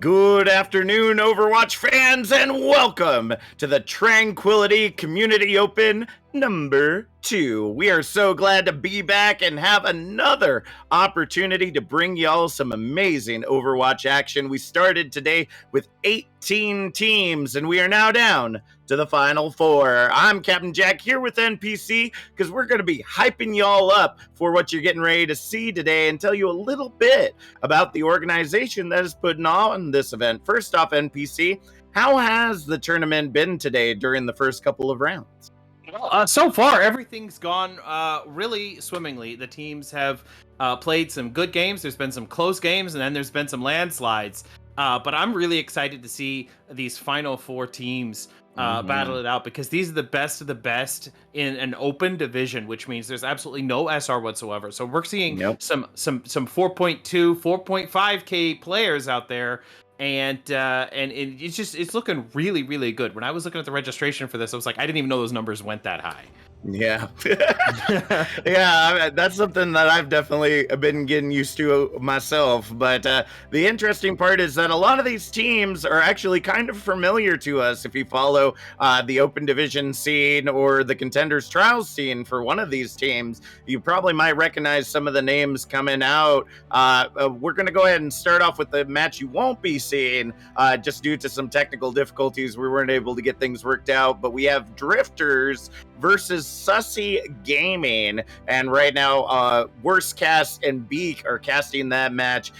Good afternoon, Overwatch fans, and welcome to the Tranquility Community Open number 2. We are so glad to be back and have another opportunity to bring y'all some amazing Overwatch action. We started today with 18 teams, and we are now down to the final 4. I'm Captain Jack here with NPC because we're going to be hyping y'all up for what you're getting ready to see today and tell you a little bit about the organization that is putting on this event. First off, NPC, how has the tournament been today during the first couple of rounds? So far, everything's gone really swimmingly. The teams have played some good games. There's been some close games, and then there's been some landslides. But I'm really excited to see these final 4 teams battle it out, because these are the best of the best in an open division, which means there's absolutely no SR whatsoever. So we're seeing some 4.2, 4.5K players out there. And it's looking really, really good. When I was looking at the registration for this, I was like, I didn't even know those numbers went that high. Yeah. Yeah, that's something that I've definitely been getting used to myself. But the interesting part is that a lot of these teams are actually kind of familiar to us. If you follow the open division scene or the contenders trials scene for one of these teams, you probably might recognize some of the names coming out. We're going to go ahead and start off with the match you won't be seeing just due to some technical difficulties. We weren't able to get things worked out, but we have Drifters versus Sussy Gaming, and right now Worst Cast and Beak are casting that match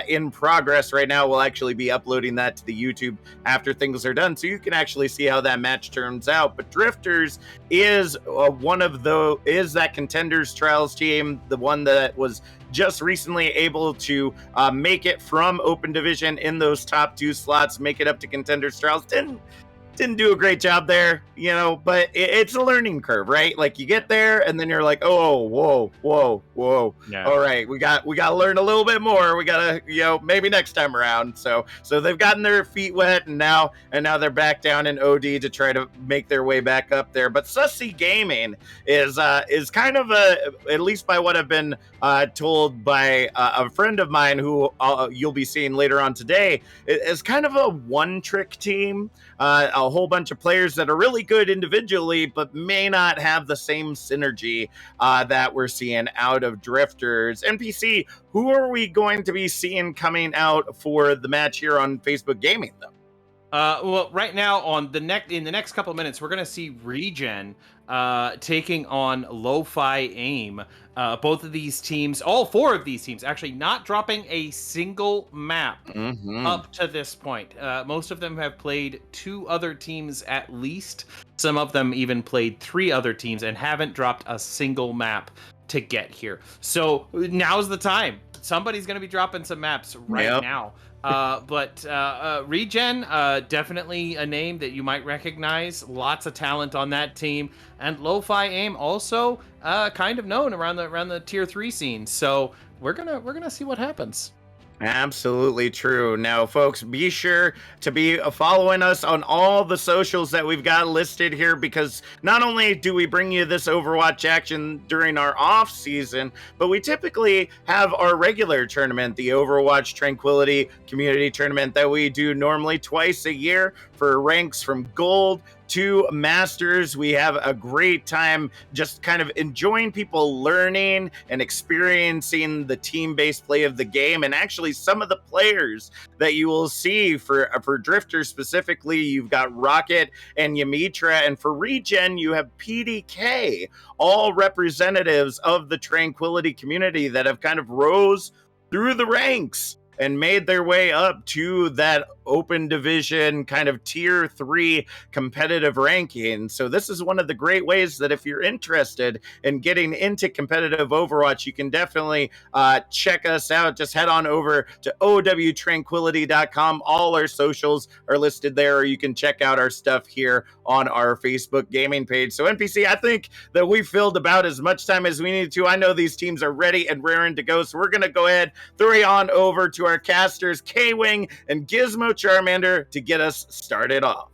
in progress right now. We'll actually be uploading that to the YouTube after things are done, so you can actually see how that match turns out. But Drifters is is that contenders trials team, the one that was just recently able to make it from open division in those top 2 slots, make it up to contenders trials. Didn't do a great job there, but it's a learning curve, right? Like, you get there and then you're like, oh, whoa. Yeah. All right, we got to learn a little bit more. We got to, maybe next time around. So they've gotten their feet wet, and now they're back down in OD to try to make their way back up there. But Sussy Gaming is kind of at least by what I've been told by a friend of mine who you'll be seeing later on today, is kind of a one-trick team. A whole bunch of players that are really good individually, but may not have the same synergy that we're seeing out of Drifters. NPC, who are we going to be seeing coming out for the match here on Facebook Gaming, though? Well, right now in the next couple of minutes, we're gonna see Regen taking on Lofi Aim. Both of these teams, all 4 of these teams, actually not dropping a single map up to this point. Most of them have played 2 other teams at least. Some of them even played 3 other teams and haven't dropped a single map to get here. So now's the time. Somebody's going to be dropping some maps right now. But Regen, definitely a name that you might recognize. Lots of talent on that team. And Lofi Aim also kind of known around the tier 3 scene. So we're gonna see what happens. Absolutely true. Now, folks, be sure to be following us on all the socials that we've got listed here, because not only do we bring you this Overwatch action during our off season, but we typically have our regular tournament, the Overwatch Tranquility Community Tournament, that we do normally twice a year for ranks from gold to masters. We have a great time just kind of enjoying people learning and experiencing the team-based play of the game. And actually, some of the players that you will see for Drifters specifically, you've got Rocket and Yamitra, and for Regen you have PDK, all representatives of the Tranquility community that have kind of rose through the ranks and made their way up to that open division kind of tier 3 competitive ranking. So this is one of the great ways that if you're interested in getting into competitive Overwatch, you can definitely check us out. Just head on over to owtranquility.com. All our socials are listed there, or you can check out our stuff here on our Facebook gaming page. So NPC, I think that we filled about as much time as we needed to. I know these teams are ready and raring to go, so we're going to go ahead, throw you on over to our casters, Kwing and Gizmocharmander, to get us started off.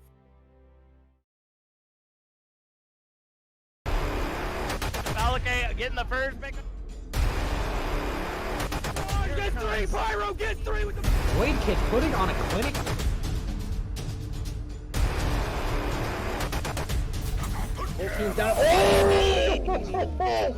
Okay, getting the first pick. Get 3, Pyro, get 3 with the... Void Kid putting on a clinic. Whole team's down. Oh!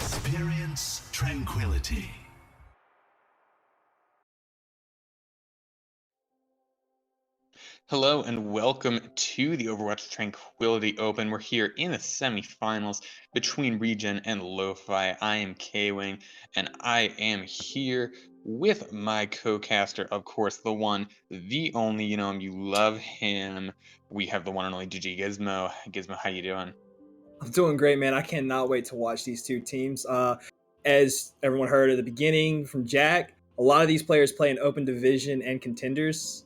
Experience Tranquility. Hello and welcome to the Overwatch Tranquility Open. We're here in the semifinals between Regen and Lofi. I am Kwing, and I am here with my co-caster, of course, the one, the only, you know him, you love him. We have the one and only GG Gizmo. Gizmo, how you doing? I'm doing great, man. I cannot wait to watch these two teams. As everyone heard at the beginning from Jack, a lot of these players play in open division and contenders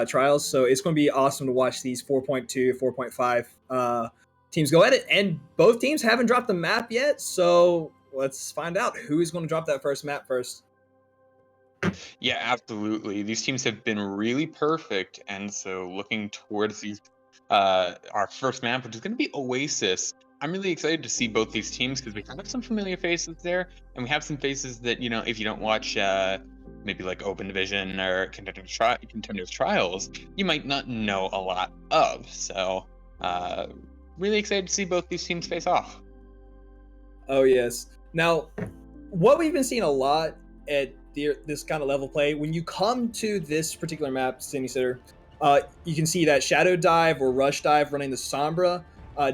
trials, so it's going to be awesome to watch these 4.2, 4.5 teams go at it. And both teams haven't dropped the map yet, so let's find out who's going to drop that first map first. Yeah, absolutely. These teams have been really perfect, and so looking towards these, our first map, which is going to be Oasis. I'm really excited to see both these teams because we have some familiar faces there, and we have some faces that, you know, if you don't watch maybe like Open Division or Contenders Trials, you might not know a lot of. So, really excited to see both these teams face off. Oh, yes. Now, what we've been seeing a lot at this kind of level play, when you come to this particular map, Cindy Sitter, you can see that Shadow Dive or Rush Dive running the Sombra.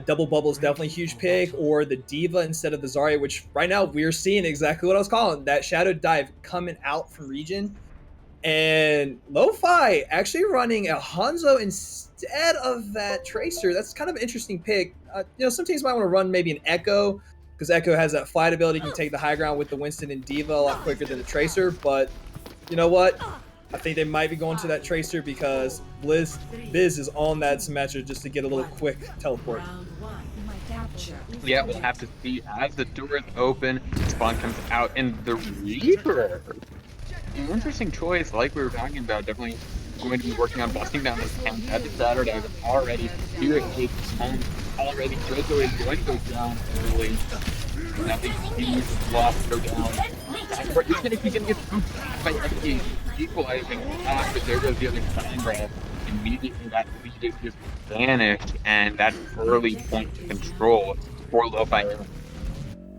Double Bubble is definitely a huge pick, or the Diva instead of the Zarya, which right now we're seeing exactly what I was calling, that Shadow Dive coming out from Regen. And Lofi actually running a Hanzo instead of that Tracer. That's kind of an interesting pick. Some teams might want to run maybe an Echo, because Echo has that flight ability, can take the high ground with the Winston and Diva a lot quicker than the Tracer. But you know what? I think they might be going to that Tracer because Biz is on that Symmetra just to get a little quick teleport. Yeah, we'll have to see as the door is open, Spawn comes out, and the Reaper. An interesting choice, like we were talking about, definitely going to be working on busting down this camp at the Saturday already. Here at Cape home already. Draco is going to go down early. Now these lost go down. Even if he can get spooked by FD equalizing, but there goes the other Sombra. Immediately that lead is just vanished, and that's early point of control for Lofi.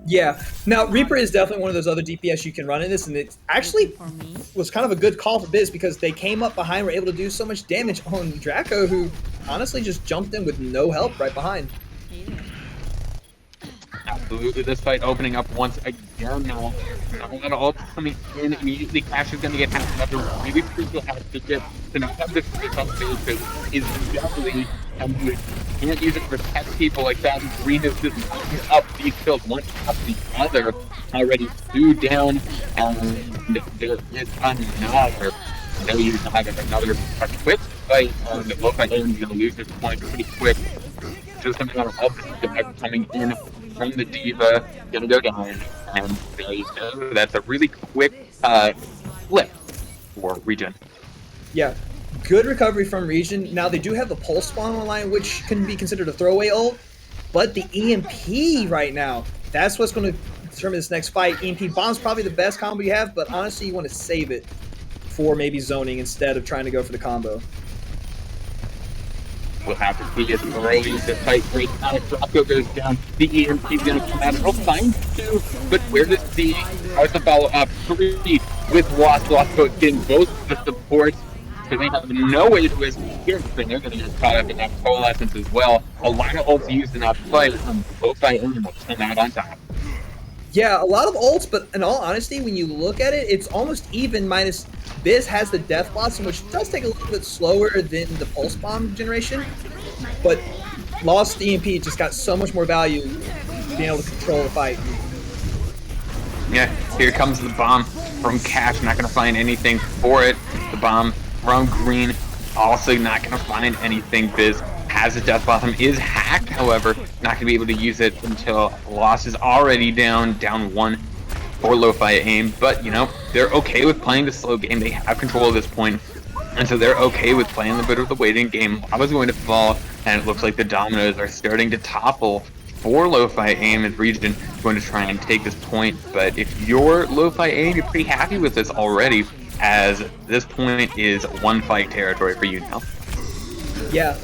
Yeah. Now, Reaper is definitely one of those other DPS you can run in this, and it actually was kind of a good call for Biz because they came up behind, were able to do so much damage on Draco, who honestly just jumped in with no help right behind. Absolutely, this fight opening up once again now. Not a lot of ults coming in immediately. Cash is going to get half another really crucial half to get to not have this face on face is definitely you can't use it to protect people like that. Green is just knocking up these kills one after the other. Already 2 down, and there is another. Now you have another quick fight. The Lofi is going to lose this point pretty quick. Just a matter of coming in from the Diva, gonna go down, and there you go. That's a really quick flip for Regen. Yeah, good recovery from Regen. Now they do have the Pulse Spawn online, which can be considered a throwaway ult, but the EMP right now, that's what's going to determine this next fight. EMP Bomb's probably the best combo you have, but honestly, you want to save it for maybe zoning instead of trying to go for the combo. We'll have to see as early as the fight breaks out. Draco goes down. The EMP is going to come out. It'll find 2, but where does the how's the follow up? 3 with Lost getting both the supports. So they have no way to escape, but they're going to get caught up in that coalescence as well. A lot of ults used in that fight. Lofi only will come out on top. Yeah, a lot of ults, but in all honesty, when you look at it, it's almost even minus Biz has the Death Blossom, which does take a little bit slower than the Pulse Bomb generation. but Lost EMP just got so much more value being able to control the fight. Yeah, here comes the bomb from Cash. Not going to find anything for it. The bomb from Green, also not going to find anything. Biz has the Death Blossom, is hacked, however, not going to be able to use it until Lost is already down 1 for Lofi aim. But, you know, they're okay with playing the slow game. They have control at this point, and so they're okay with playing a bit of the waiting game. Lava's going to fall, and it looks like the dominoes are starting to topple for Lo-Fi aim, and Regen going to try and take this point. But if you're Lo-Fi aim, you're pretty happy with this already, as this point is one fight territory for you now. Yeah.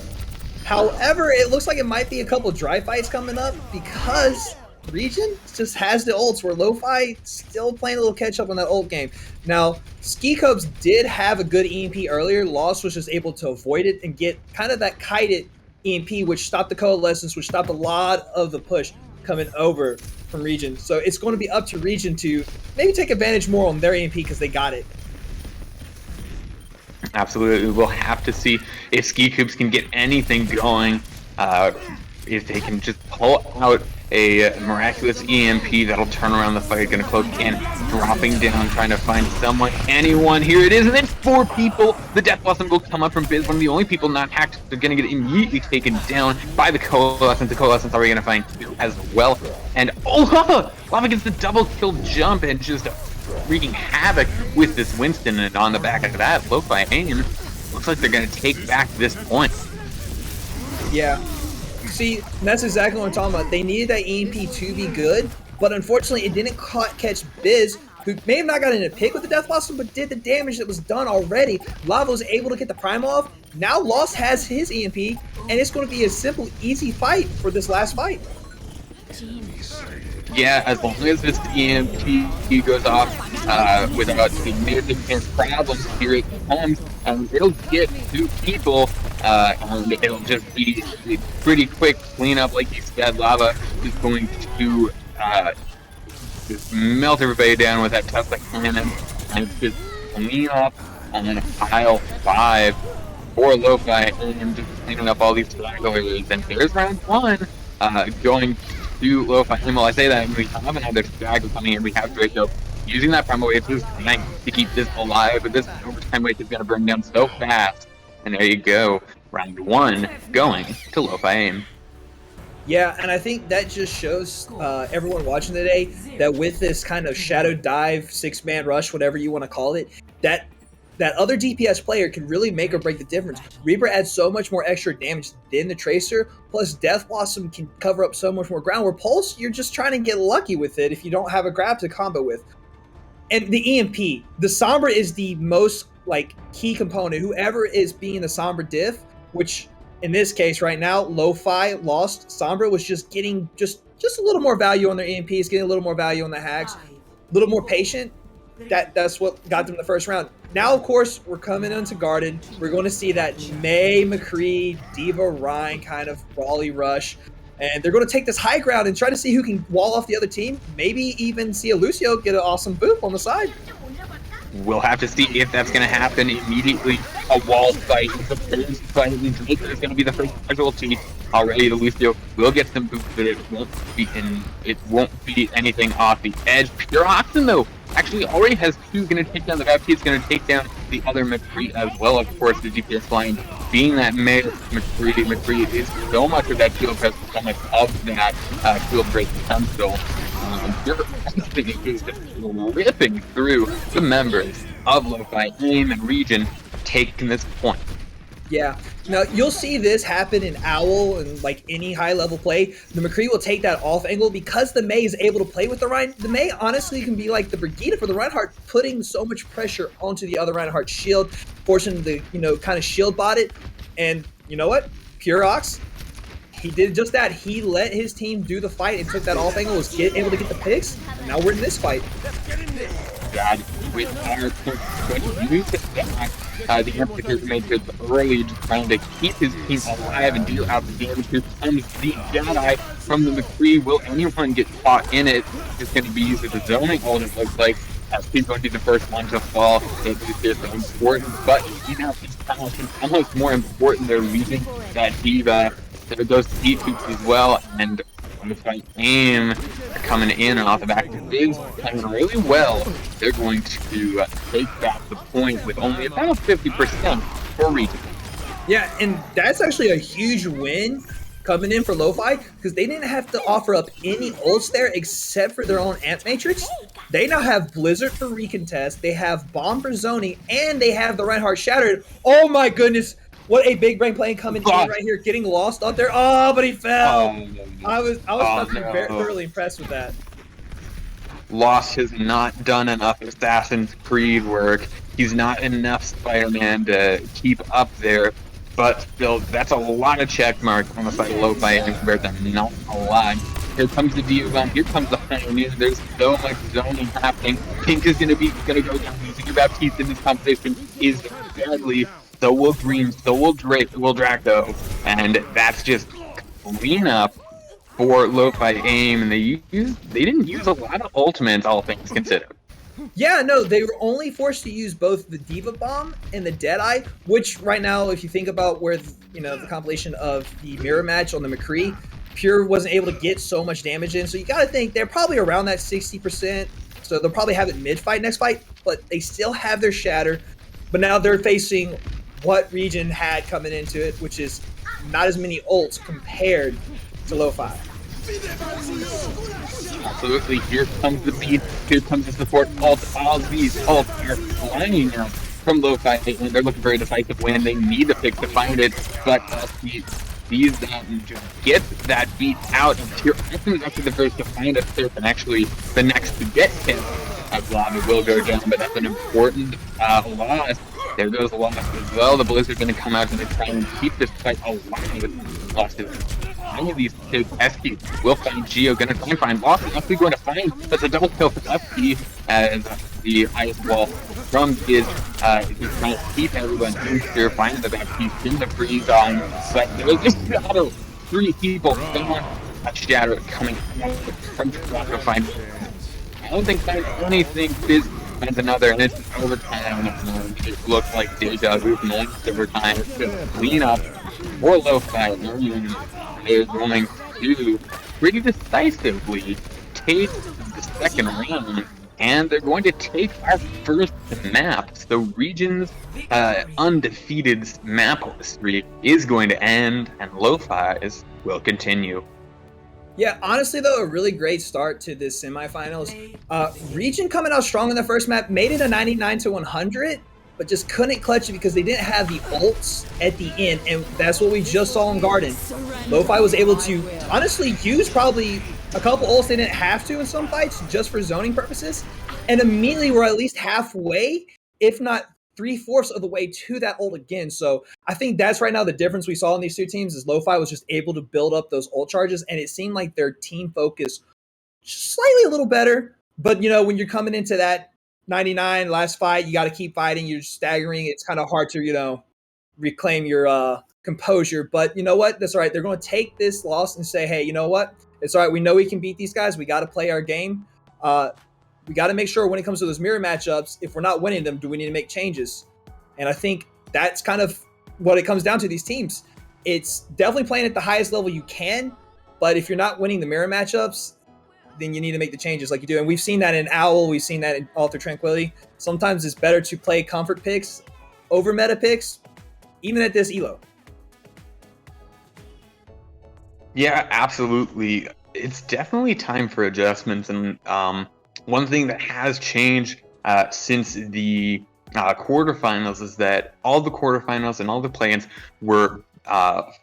However, it looks like it might be a couple dry fights coming up because Regen just has the ults where Lo-Fi still playing a little catch up on that ult game. Now, Ski Cubs did have a good EMP earlier. Lost was just able to avoid it and get kind of that kited EMP, which stopped the coalescence, which stopped a lot of the push coming over from Regen. So it's going to be up to Regen to maybe take advantage more on their EMP because they got it. Absolutely. We'll have to see if Ski Cubes can get anything going, if they can just pull out a miraculous EMP that'll turn around the fight. Gonna cloak in, dropping down, trying to find someone, anyone. Here it is, and then 4 people. The Death Blossom will come up from Biz, one of the only people not hacked. They're gonna get immediately taken down by the Coalescence. The Coalescence already gonna find two as well. And Lava gets the double kill jump and just wreaking havoc with this Winston. And on the back of that, Lo-Fi aim, looks like they're gonna take back this point. Yeah. See, that's exactly what I'm talking about. They needed that EMP to be good, but unfortunately it didn't catch Biz, who may have not gotten a pick with the Death Blossom, but did the damage that was done already. Lava was able to get the Prime off. Now Lost has his EMP, and it's going to be a simple, easy fight for this last fight. Yeah, as long as this EMP goes off without significant problems, here it comes, and it'll get 2 people, and it'll just be a pretty quick cleanup. Like you said, Lava is going to just melt everybody down with that Tesla cannon, and just clean up on pile 5 for Lo-Fi, and just cleaning up all these stragglers. And here's round 1, going to Lo-Fi. And while I say that, we have another stagger coming in. We have Draco using that primal wave to keep this alive, but this overtime wave is going to burn down so fast. And there you go, round 1 going to Lo-Fi aim. Yeah, and I think that just shows everyone watching today that with this kind of shadow dive, 6-man rush, whatever you want to call it, that other DPS player can really make or break the difference. Reaper adds so much more extra damage than the Tracer, plus Death Blossom can cover up so much more ground, where Pulse, you're just trying to get lucky with it if you don't have a grab to combo with. And the EMP, the Sombra is the most key component. Whoever is being the Sombra diff, which in this case right now, Lo-Fi Lost, Sombra was just getting just a little more value on their EMPs, getting a little more value on the hacks, a little more patient. That's what got them the first round. Now, of course, we're coming into Garden. We're going to see that Mei, McCree, Diva, Ryan kind of brawly rush. And they're going to take this high ground and try to see who can wall off the other team. Maybe even see a Lucio get an awesome boop on the side. We'll have to see if that's going to happen immediately. A wall fight. The first fight is going to be the first casualty. Already, the Lucio will get some boots, but it won't be anything off the edge. Pure Oxen, though, actually already has 2 going to take down the Baptiste. Is going to take down the other McCree as well. Of course, the DPS line being that Mei McCree is so much of that shield press, so much of that shield break potential. Pure Oxen is just ripping through the members of Lo-Fi aim and Regen, taking this point. Yeah. Now, you'll see this happen in Owl and any high-level play. The McCree will take that off angle because the Mei is able to play with the Rein. The Mei honestly can be like the Brigitte for the Reinhardt, putting so much pressure onto the other Reinhardt shield, forcing the, kind of shield bot it. And you know what? Pure Ox, he did just that. He let his team do the fight and took that off angle, was able to get the picks. And now we're in this fight. God, with our going to use it back. The Emperor made good early, just trying to keep his team alive and deal out the damage. Here comes the Jedi from the McCree. Will anyone get caught in it? It's going to be used as a zoning ult, it looks like. He's going to be the first one to fall. It's important, but it's almost more important. They're losing that diva. There goes T2 as well, and if I aim coming in off the back of Biz playing really well, they're going to take back the point with only about 50% for Regen. Yeah, and that's actually a huge win coming in for Lofi because they didn't have to offer up any ults there except for their own Amp Matrix. They now have Blizzard for recontest, they have Bomb for zoning, and they have the Reinhardt Shattered. Oh my goodness, what a big brain play coming in right here, getting lost up there. Oh, but he fell. I was very thoroughly impressed with that. Lost has not done enough Assassin's Creed work. He's not enough Spider-Man to keep up there. But still, that's a lot of check marks on the side of Lofi compared to not a lot. Here comes the Diva, here comes the Pioneer. There's so much zoning happening. Pink is gonna go down. Zero Baptiste in this competition is badly. So will Green, so will Draco. And that's just clean up for Lofi aim. And they didn't use a lot of ultimates, all things considered. Yeah, no, they were only forced to use both the Diva Bomb and the Deadeye, which right now, if you think about where, the compilation of the mirror match on the McCree, Pure wasn't able to get so much damage in. So you got to think they're probably around that 60%. So they'll probably have it mid-fight next fight, but they still have their Shatter. But now they're facing what Regen had coming into it, which is not as many ults compared to Lofi. Absolutely, here comes the beat, here comes the support, all these ults are lining up from Lofi, and they're looking for a decisive win. They need to pick to find it, but these just get that beat out, and Tier Austin is actually the first to find a surf, and actually the next to get him. Lava will go down, but that's an important loss. There goes Lost as well. The Blizzard going to come out and try and keep this fight alive with losses. Any of these two, SQ will find Geo, going to try and find Lost, and actually going to find that's a double kill for FP as the ice wall from Giz. He's trying to keep everyone in here, find the Baptiste in the freeze on, but there's just Shadow. 3 people gone. A Shadow coming out from to find. I don't think there's anything. Biz finds another, and it's overtime. It looks like deja vu from last overtime to clean up or Lofi. They're going to pretty decisively take the second round, and they're going to take our first map. So Regen's undefeated map history is going to end, and Lofi's will continue. Yeah, honestly though, a really great start to this semifinals. Regen coming out strong in the first map, made it a 99 to 100, but just couldn't clutch it because they didn't have the ults at the end, and that's what we just saw in Garden. Lofi was able to honestly use probably a couple ults they didn't have to in some fights just for zoning purposes, and immediately we're at least halfway, if not 3/4 of the way to that ult again. So I think that's right now the difference we saw in these two teams is Lofi was just able to build up those ult charges, and it seemed like their team focus slightly a little better. But when you're coming into that 99 last fight, you got to keep fighting. You're staggering. It's kind of hard to reclaim your composure. But you know what? That's all right. They're going to take this loss and say, hey, you know what? It's all right. We know we can beat these guys. We got to play our game. We got to make sure when it comes to those mirror matchups, if we're not winning them, do we need to make changes? And I think that's kind of what it comes down to these teams. It's definitely playing at the highest level you can, but if you're not winning the mirror matchups, then you need to make the changes like you do. And we've seen that in Owl. We've seen that in all through Tranquility. Sometimes it's better to play comfort picks over meta picks, even at this elo. Yeah, absolutely. It's definitely time for adjustments, and one thing that has changed since the quarterfinals is that all the quarterfinals and all the play-ins were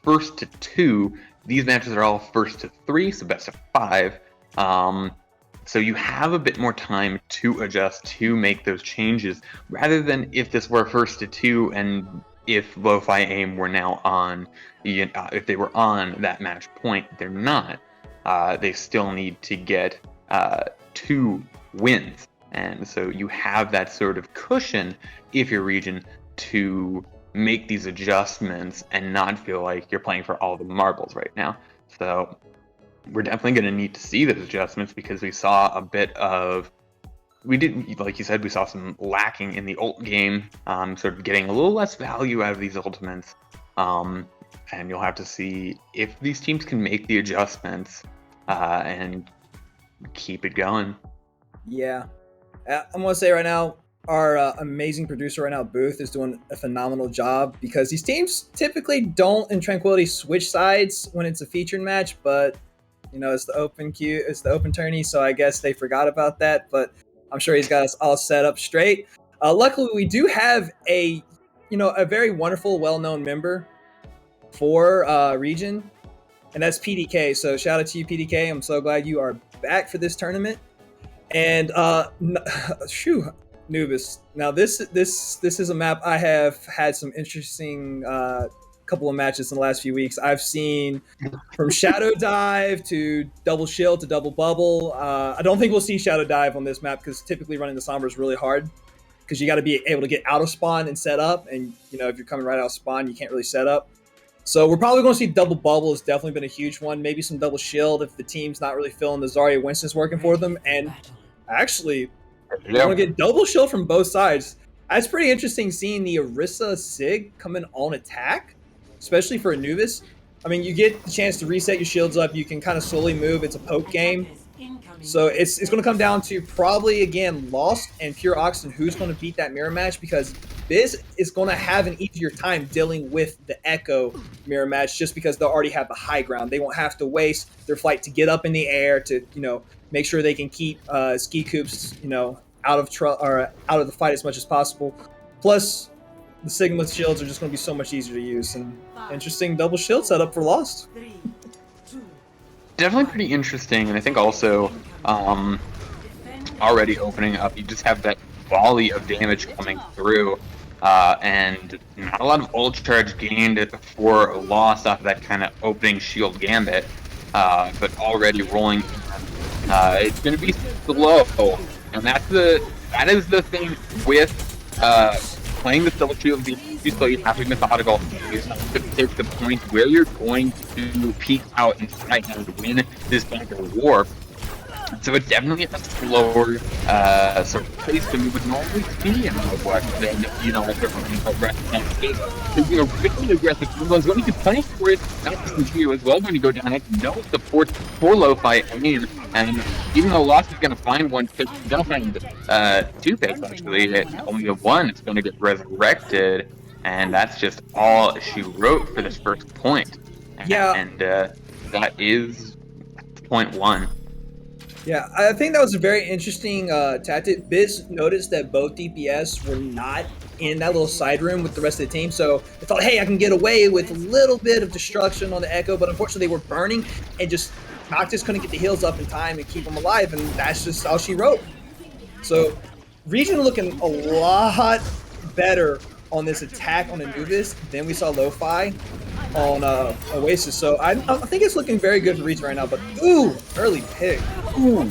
first to 2. These matches are all first to 3, so best of 5. So you have a bit more time to adjust, to make those changes, rather than if this were first to 2 and if Lofi aim were now on, if they were on that match point. They're not. They still need to get 2 wins, and so you have that sort of cushion if you're Regen to make these adjustments and not feel like you're playing for all the marbles right now. So we're definitely going to need to see those adjustments because we saw a bit of we did, like you said, we saw some lacking in the ult game, sort of getting a little less value out of these ultimates. And you'll have to see if these teams can make the adjustments and keep it going. Yeah. I'm going to say right now, our amazing producer right now, Booth, is doing a phenomenal job because these teams typically don't in Tranquility switch sides when it's a featured match, but you know, it's the open queue, it's the open tourney, so I guess they forgot about that, but I'm sure he's got us all set up straight. Luckily, we do have a very wonderful, well-known member for Regen, and that's PDK. So shout out to you, PDK. I'm so glad you are back for this tournament. And Nubis. Now this is a map I have had some interesting couple of matches in the last few weeks. I've seen from Shadow Dive to Double Shield to Double Bubble. I don't think we'll see Shadow Dive on this map because typically running the Sombra is really hard because you got to be able to get out of spawn and set up. And you know, if you're coming right out of spawn, you can't really set up. So we're probably going to see Double Bubble. Has definitely been a huge one. Maybe some Double Shield if the team's not really feeling the Zarya Winston's working for them. And actually, we're going to get Double Shield from both sides. That's pretty interesting seeing the Orisa Sig come in on attack, especially for Anubis. I mean, you get the chance to reset your shields up. You can kind of slowly move. It's a poke game. So it's going to come down to probably, again, Lost and Pure Oxygen who's going to beat that mirror match because Biz is going to have an easier time dealing with the Echo mirror match just because they'll already have the high ground. They won't have to waste their flight to get up in the air to, make sure they can keep ski coops, out of the fight as much as possible. Plus, the Sigma shields are just going to be so much easier to use. And interesting double shield setup for Lost. Definitely pretty interesting, and I think also already opening up, you just have that volley of damage coming through, and not a lot of ult charge gained for Lost off of that kind of opening shield gambit, but already rolling. It's going to be slow, and that is the thing with playing the double shield. You have to be methodical. You have to pick the point where you're going to peek out and try and win this back of warp. So it's definitely a slower sort of pace than we would normally see in Overwatch than, if they're running aggressive on stage. So, really aggressive, everyone's going to punish for it, not just continue as well when you go down. I no support for Lofi and even though Lost is going to find one pick, he's going to find two picks actually, only a one, it's going to get resurrected, and that's just all she wrote for this first point. Yeah. And that is point one. Yeah, I think that was a very interesting tactic. Biz noticed that both DPS were not in that little side room with the rest of the team, so they thought, hey, I can get away with a little bit of destruction on the Echo, but unfortunately they were burning, and just Noctis couldn't get the heals up in time and keep them alive, and that's just all she wrote. So Regen looking a lot better on this attack on Anubis than we saw Lofi on Oasis. So I think it's looking very good for Regen right now, but ooh, early pick. Ooh.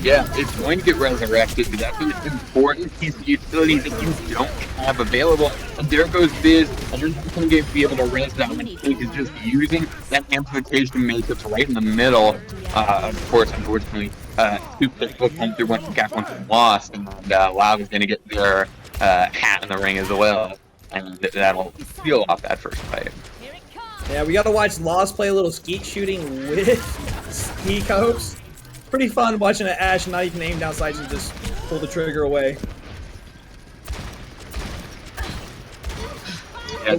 Yeah, it's going to get resurrected, but that's an important piece of utility that you don't have available. And there goes Biz, and you're not going to be able to res down, and he's just using that amplification matrix right in the middle. Of course, unfortunately, two picks will come through once the cap once it's lost, and Lav is going to get their hat in the ring as well, and that'll seal off that first fight. Yeah, we got to watch Lost play a little skeet shooting with ski copes. Pretty fun watching an Ashe not even aim down sights and just pull the trigger away. Yeah,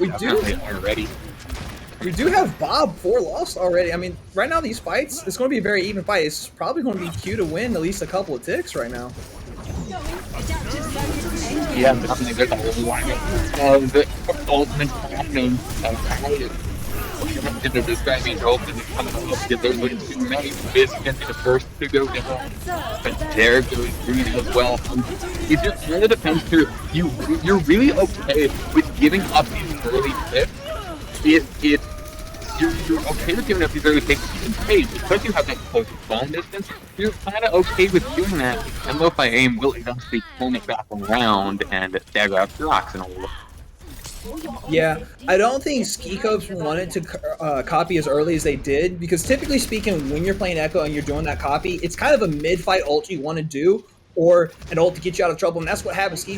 we do have Bob for Lost already. I mean, right now these fights, it's going to be a very even fight. It's probably going to be Q to win at least a couple of ticks right now. Yeah, definitely. There's a lot of the ultimate happening. They're describing ultimate coming up. There's like too many. Biz can be the first to go down, but there goes Green as well. If you're in the defense here, you're really okay with giving up these early picks. If you're okay with giving up these early picks, you can pay because you have that close phone distance. You're kind of okay with doing that, and Lofi aim will eventually turn it back around and dagger out your rocks and all. Yeah, I don't think Ski Copes wanted to copy as early as they did, because typically speaking, when you're playing Echo and you're doing that copy, it's kind of a mid-fight ult you want to do, or an ult to get you out of trouble, and that's what happened. Ski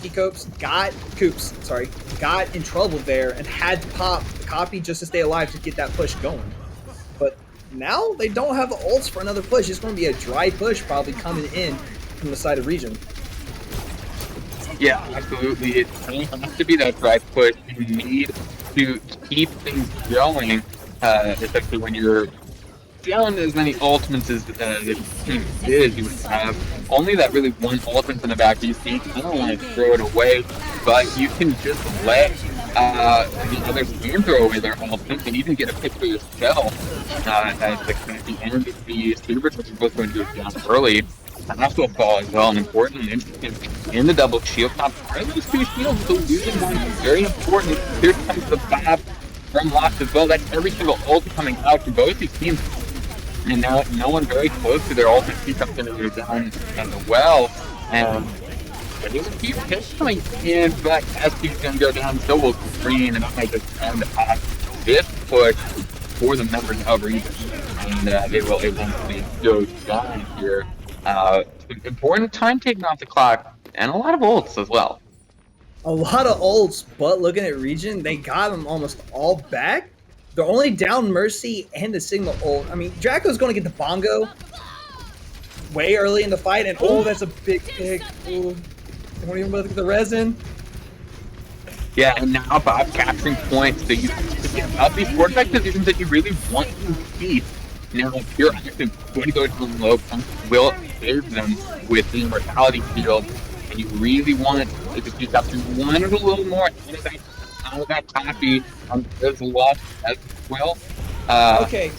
Coops got in trouble there and had to pop the copy just to stay alive to get that push going. But now they don't have the ults for another push. It's going to be a dry push probably coming in from the side of Regen. Yeah, absolutely. It has to be that dry push. You need to keep things going, especially when you're down as many ultimates as the team did. You would have only that really one ultimate in the back. You see, I don't want to throw it away, but you can just let the other team throw away their ultimates and even get a pick for yourself at the end of the supers, which is both going to go down early. And also fall as well, and important in the double shield. Now, part of those two shields, so using one is very important. Here comes the Bob from Loft as well. That's every single ult coming out to both these teams. And now no one very close to their ultimate. See something that they're down as well. And there's a few hits coming in, but SP's going to go down, so will Green, and that might just end off this push for the members of Regen. And they will eventually go down here. Important time taken off the clock, and a lot of ults as well. A lot of ults, but looking at Regen, they got them almost all back. They're only down Mercy and the Sigma ult. I mean, Draco's going to get the Bongo way early in the fight, and oh, that's a big pick. Ooh, they won't even look at the resin. Yeah, and now Bob capturing points, so you get out these fortified positions that you really want to keep. Now, if you're actually going to go to the low, will save them with the immortality field, and you really want to just use up to one a little more out of that copy there's a lot as well. Okay,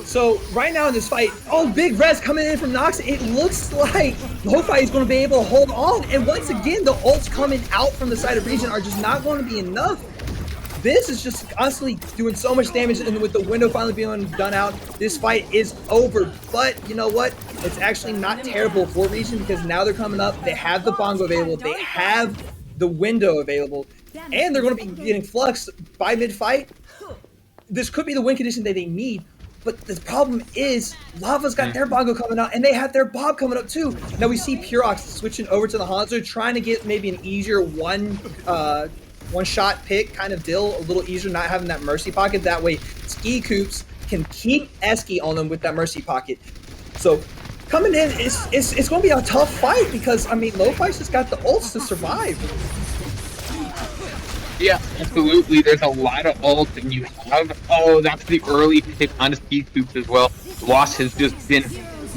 so right now in this fight, oh, big res coming in from Nox. It looks like Lofi is going to be able to hold on, and once again, the ults coming out from the side of Regen are just not going to be enough. This is just constantly doing so much damage, and with the window finally being done out, this fight is over. But you know what? It's actually not terrible for Regen because now they're coming up. They have the Bongo available. They have the window available, and they're going to be getting fluxed by mid-fight. This could be the win condition that they need, but the problem is Lava's got their Bongo coming out, and they have their Bob coming up too. Now we see Purox switching over to the Hanzo, trying to get maybe an easier one-shot pick kind of deal, a little easier, not having that Mercy pocket. That way, Ski Coops can keep Esky on them with that Mercy pocket. So, coming in, it's going to be a tough fight because, I mean, Lofi's just got the ults to survive. Yeah, absolutely. There's a lot of ults, and you have, oh, that's the early pick on the Ski Coops as well. Lost has just been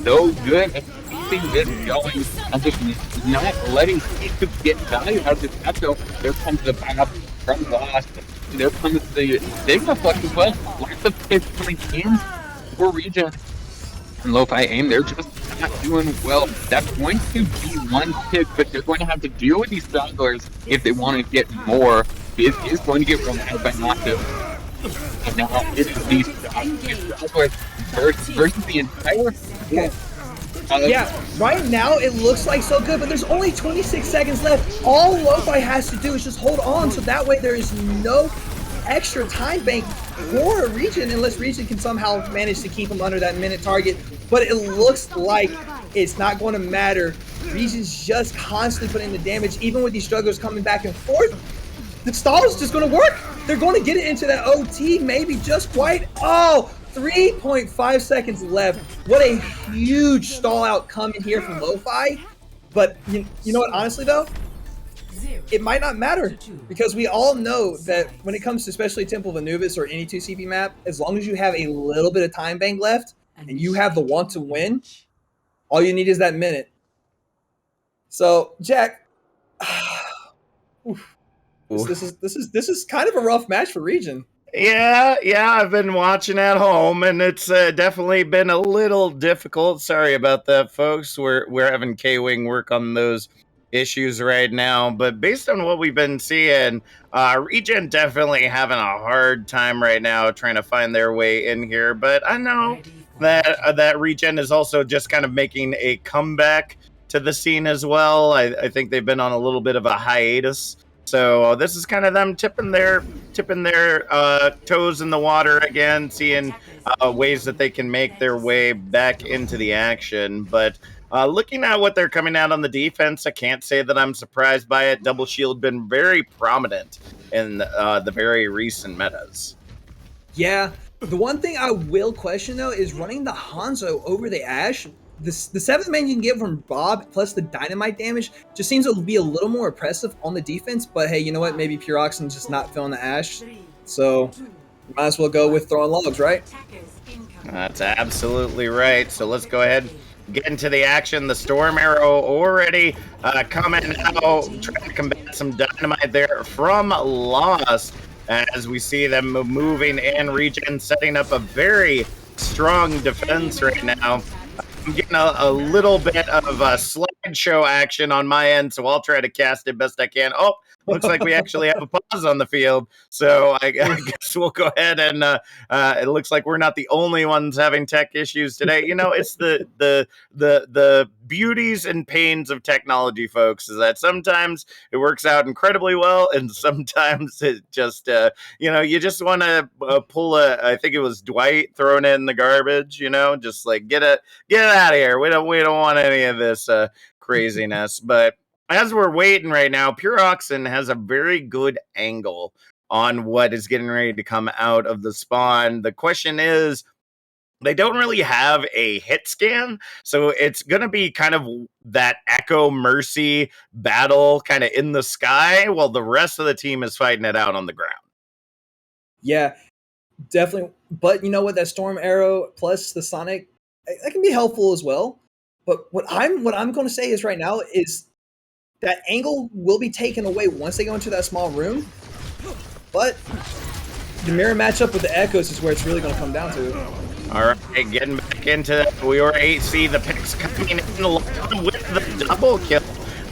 so good at keeping this going and just not letting Ski Coops get value out of this matchup. There comes the backup from Lost. There comes the Sigma Flex as well. Lots of picks coming in for Regen. And Lofi aim, they're just not doing well. That's going to be one pick, but they're going to have to deal with these stragglers if they want to get more. It is going to get relying by Noctis. And now it is these stragglers versus the entire yeah, right now it looks like so good, but there's only 26 seconds left. All Lofi has to do is just hold on, so that way there is no extra time bank for Regen unless Regen can somehow manage to keep him under that minute target. But it looks like it's not going to matter. Regen's just constantly putting in the damage, even with these strugglers coming back and forth. The stall is just going to work. They're going to get it into that OT, maybe just quite. Oh, 3.5 seconds left. What a huge stall out coming here from Lofi. But you know what, honestly though? It might not matter because we all know that when it comes to especially Temple of Anubis or any 2CP map, as long as you have a little bit of time bank left and you have the want to win, all you need is that minute. So, Jack, this is kind of a rough match for Regen. Yeah, I've been watching at home, and it's definitely been a little difficult. Sorry about that, folks. We're having Kwing work on those issues right now, but based on what we've been seeing, Regen definitely having a hard time right now trying to find their way in here. But I know that Regen is also just kind of making a comeback to the scene as well. I think they've been on a little bit of a hiatus. So this is kind of them tipping their toes in the water again, seeing ways that they can make their way back into the action. But Looking at what they're coming out on the defense, I can't say that I'm surprised by it. Double shield been very prominent in the very recent metas. Yeah, the one thing I will question though is running the Hanzo over the Ashe. The 7th man you can get from Bob plus the dynamite damage just seems to be a little more oppressive on the defense. But hey, you know what? Maybe Pure Oxen's just not feeling the Ashe, so might as well go with throwing logs, right? That's absolutely right. So let's go ahead. Get into the action. The Storm Arrow already coming out, trying to combat some dynamite there from Lost as we see them moving in. Regen setting up a very strong defense right now. I'm getting a little bit of a slideshow action on my end, so I'll try to cast it best I can. Oh, looks like we actually have a pause on the field, so I guess we'll go ahead and it looks like we're not the only ones having tech issues today. You know, it's the beauties and pains of technology, folks, is that sometimes it works out incredibly well, and sometimes it just you just want to pull I think it was Dwight throwing it in the garbage, just like get it out of here. We don't want any of this craziness. But as we're waiting right now, Pure Oxen has a very good angle on what is getting ready to come out of the spawn. The question is, they don't really have a hit scan, so it's going to be kind of that Echo Mercy battle kind of in the sky while the rest of the team is fighting it out on the ground. Yeah, definitely. But you know what? That Storm Arrow plus the Sonic, that can be helpful as well. But what I'm going to say is right now is that angle will be taken away once they go into that small room. But the mirror matchup with the Echoes is where it's really going to come down to. All right, getting back into that. We already see the picks coming in with the double kill.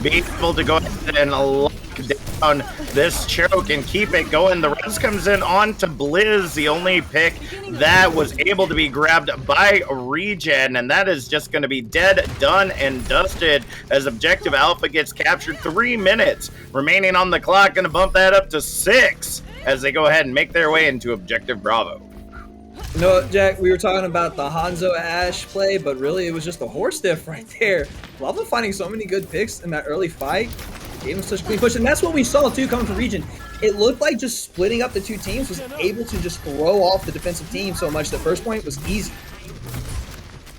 Being able to go ahead and lock down this choke and keep it going. The res comes in on to Blizz, the only pick that was able to be grabbed by Regen, and that is just going to be dead, done, and dusted as Objective Alpha gets captured. 3 minutes remaining on the clock, going to bump that up to 6 as they go ahead and make their way into Objective Bravo. You know, Jack, we were talking about the Hanzo Ashe play, but really it was just a horse diff right there. Lava finding so many good picks in that early fight. Gave him such a clean push, and that's what we saw too coming from Regen. It looked like just splitting up the two teams was able to just throw off the defensive team so much that first point was easy.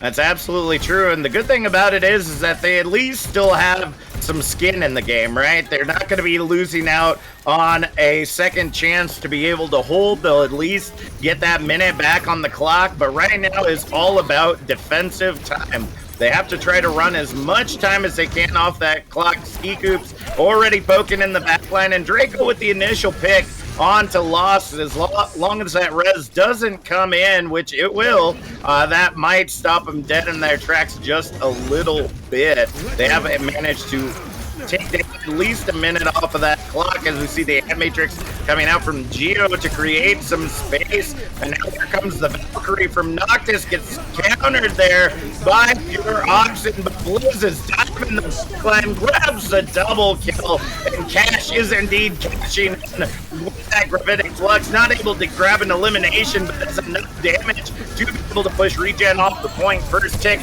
That's absolutely true, and the good thing about it is that they at least still have some skin in the game, right? They're not going to be losing out on a second chance to be able to hold. They'll at least get that minute back on the clock, but right now is all about defensive time. They have to try to run as much time as they can off that clock. Ski Coops already poking in the backline, and Draco with the initial pick on to Lost. As long as that res doesn't come in, which it will, that might stop them dead in their tracks just a little bit. They haven't managed to take at least a minute off of that clock as we see the Matrix coming out from Geo to create some space. And now here comes the Valkyrie from Noctis, gets countered there by Pure Oxen, but Blizz is diving the backline, grabs the double kill, and Cash is indeed cashing in with that Gravitic Flux, not able to grab an elimination, but that's enough damage to be able to push Regen off the point. First tick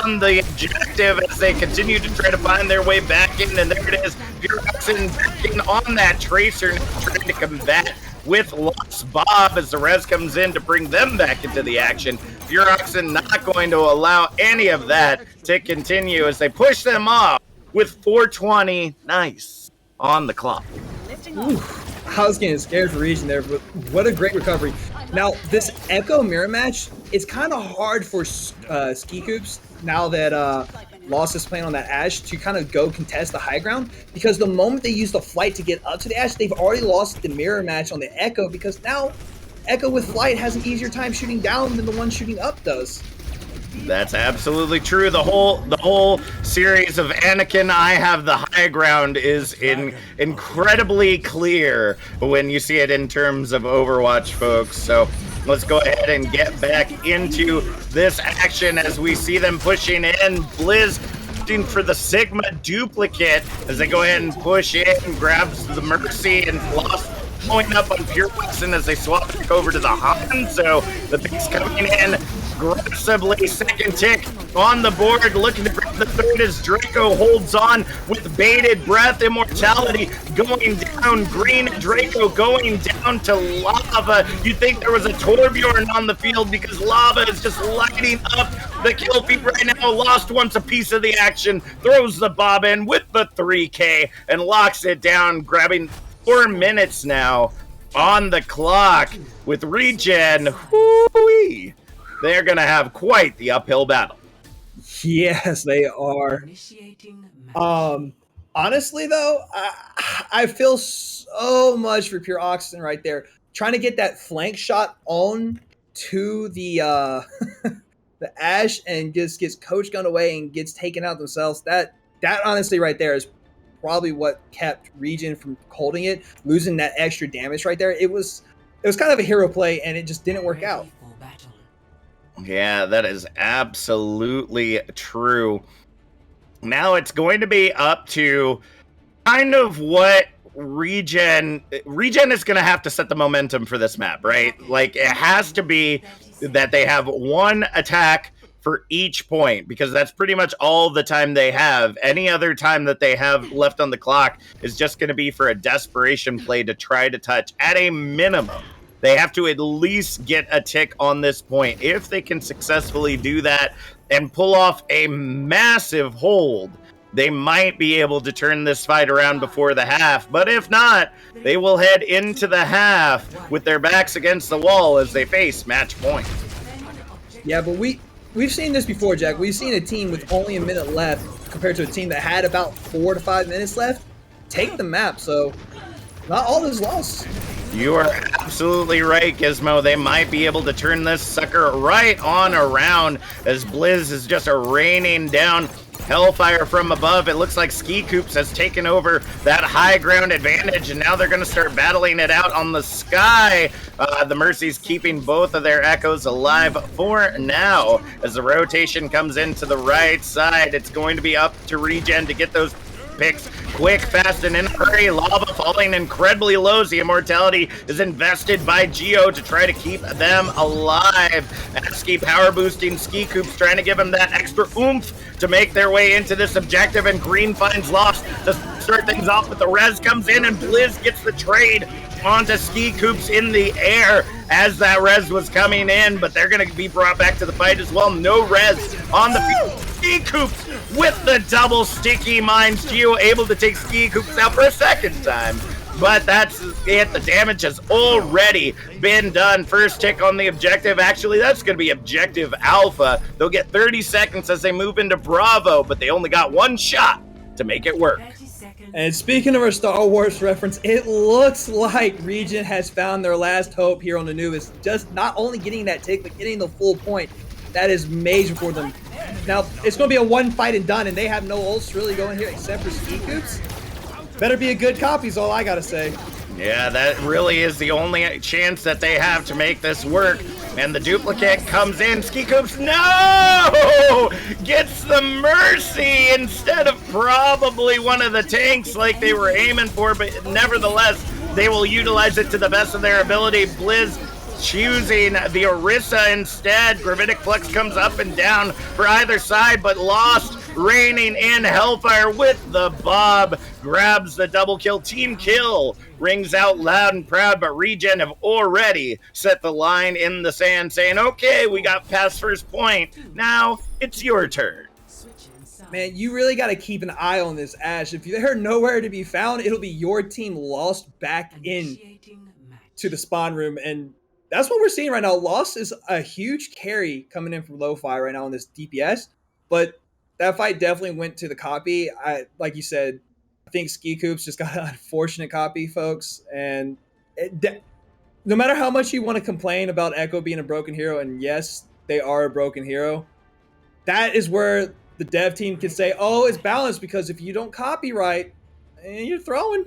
on the objective as they continue to try to find their way back in, and there it is. Pure Oxen back in on that Tracer, trying to combat with Lost Bob as the res comes in to bring them back into the action. Pure Oxen not going to allow any of that to continue as they push them off with 4:20 nice on the clock. Ooh, I was getting scared for Regen there, but what a great recovery. Now, this Echo mirror match is kind of hard for Ski Coops now that Lost is playing on that Ashe to kind of go contest the high ground, because the moment they use the flight to get up to the Ashe, they've already lost the mirror match on the Echo, because now Echo with flight has an easier time shooting down than the one shooting up does. That's absolutely true. The whole series of Anakin, I have the high ground is incredibly clear when you see it in terms of Overwatch, folks. So let's go ahead and get back into this action as we see them pushing in. Blizz looking for the Sigma duplicate as they go ahead and push in, grabs the Mercy, and Lost going up on Pure Oxen as they swap back over to the Han. So the pick's coming in aggressively. Second tick on the board, looking to grab the third as Draco holds on with bated breath. Immortality going down. Green Draco going down to Lava. You think there was a Torbjorn on the field because Lava is just lighting up the kill feed right now. Lost wants a piece of the action, throws the bob in with the 3K and locks it down, grabbing 4 minutes now on the clock with Regen. Whoo-wee. They're going to have quite the uphill battle. Yes, they are. Honestly, though, I feel so much for Pure Oxygen right there. Trying to get that flank shot on to the the Ash and just gets coach gun away and gets taken out themselves. That honestly right there is probably what kept Regen from holding it, losing that extra damage right there. It was kind of a hero play and it just didn't work out. Yeah, that is absolutely true. Now it's going to be up to kind of what Regen is going to have to set the momentum for this map, right? Like, it has to be that they have one attack for each point, because that's pretty much all the time they have. Any other time that they have left on the clock is just going to be for a desperation play to try to touch. At a minimum, they have to at least get a tick on this point. If they can successfully do that and pull off a massive hold, they might be able to turn this fight around before the half. But if not, they will head into the half with their backs against the wall as they face match point. Yeah, but we've seen this before, Jack. We've seen a team with only a minute left compared to a team that had about 4 to 5 minutes left take the map. So not all is lost. You are absolutely right, Gizmo. They might be able to turn this sucker right on around as Blizz is just raining down hellfire from above. It looks like Ski Coops has taken over that high ground advantage, and now they're going to start battling it out on the sky. The Mercy's keeping both of their echoes alive for now. As the rotation comes into the right side, it's going to be up to Regen to get those picks quick, fast, and in a hurry. Lava falling incredibly low. The immortality is invested by Geo to try to keep them alive. Ski power boosting Ski Coops, trying to give him that extra oomph to make their way into this objective, and Green finds Lost to start things off, but the res comes in and Blizz gets the trade onto Ski Coops in the air as that res was coming in, but they're going to be brought back to the fight as well. No res on the field. Ski Coops with the double sticky mines. Geo able to take Ski Coops out for a second time, but that's it. The damage has already been done. First tick on the objective. Actually, that's going to be objective alpha. They'll get 30 seconds as they move into Bravo, but they only got one shot to make it work. And speaking of our Star Wars reference, it looks like Regen has found their last hope here on Anubis. Just not only getting that tick, but getting the full point. That is major for them. Now, it's going to be a one fight and done, and they have no ults really going here except for Ski Coops. Better be a good copy is all I got to say. Yeah, that really is the only chance that they have to make this work. And the duplicate comes in. Ski Coops, no! Gets the Mercy instead of probably one of the tanks like they were aiming for, but nevertheless, they will utilize it to the best of their ability. Blizz choosing the Orisa instead. Gravitic Flux comes up and down for either side, but Lost raining in hellfire with the Bob. Grabs the double kill. Team kill rings out loud and proud, but Regen have already set the line in the sand saying, okay, we got past first point. Now it's your turn. Man, you really got to keep an eye on this Ash. If they're nowhere to be found, it'll be your team lost back in to the spawn room. And that's what we're seeing right now. Lost is a huge carry coming in from Lofi right now on this DPS, but that fight definitely went to the copy. Like you said, I think Ski Coops just got an unfortunate copy, folks. And no matter how much you want to complain about Echo being a broken hero, and yes, they are a broken hero, that is where the dev team can say, oh, it's balanced, because if you don't copy right, you're throwing.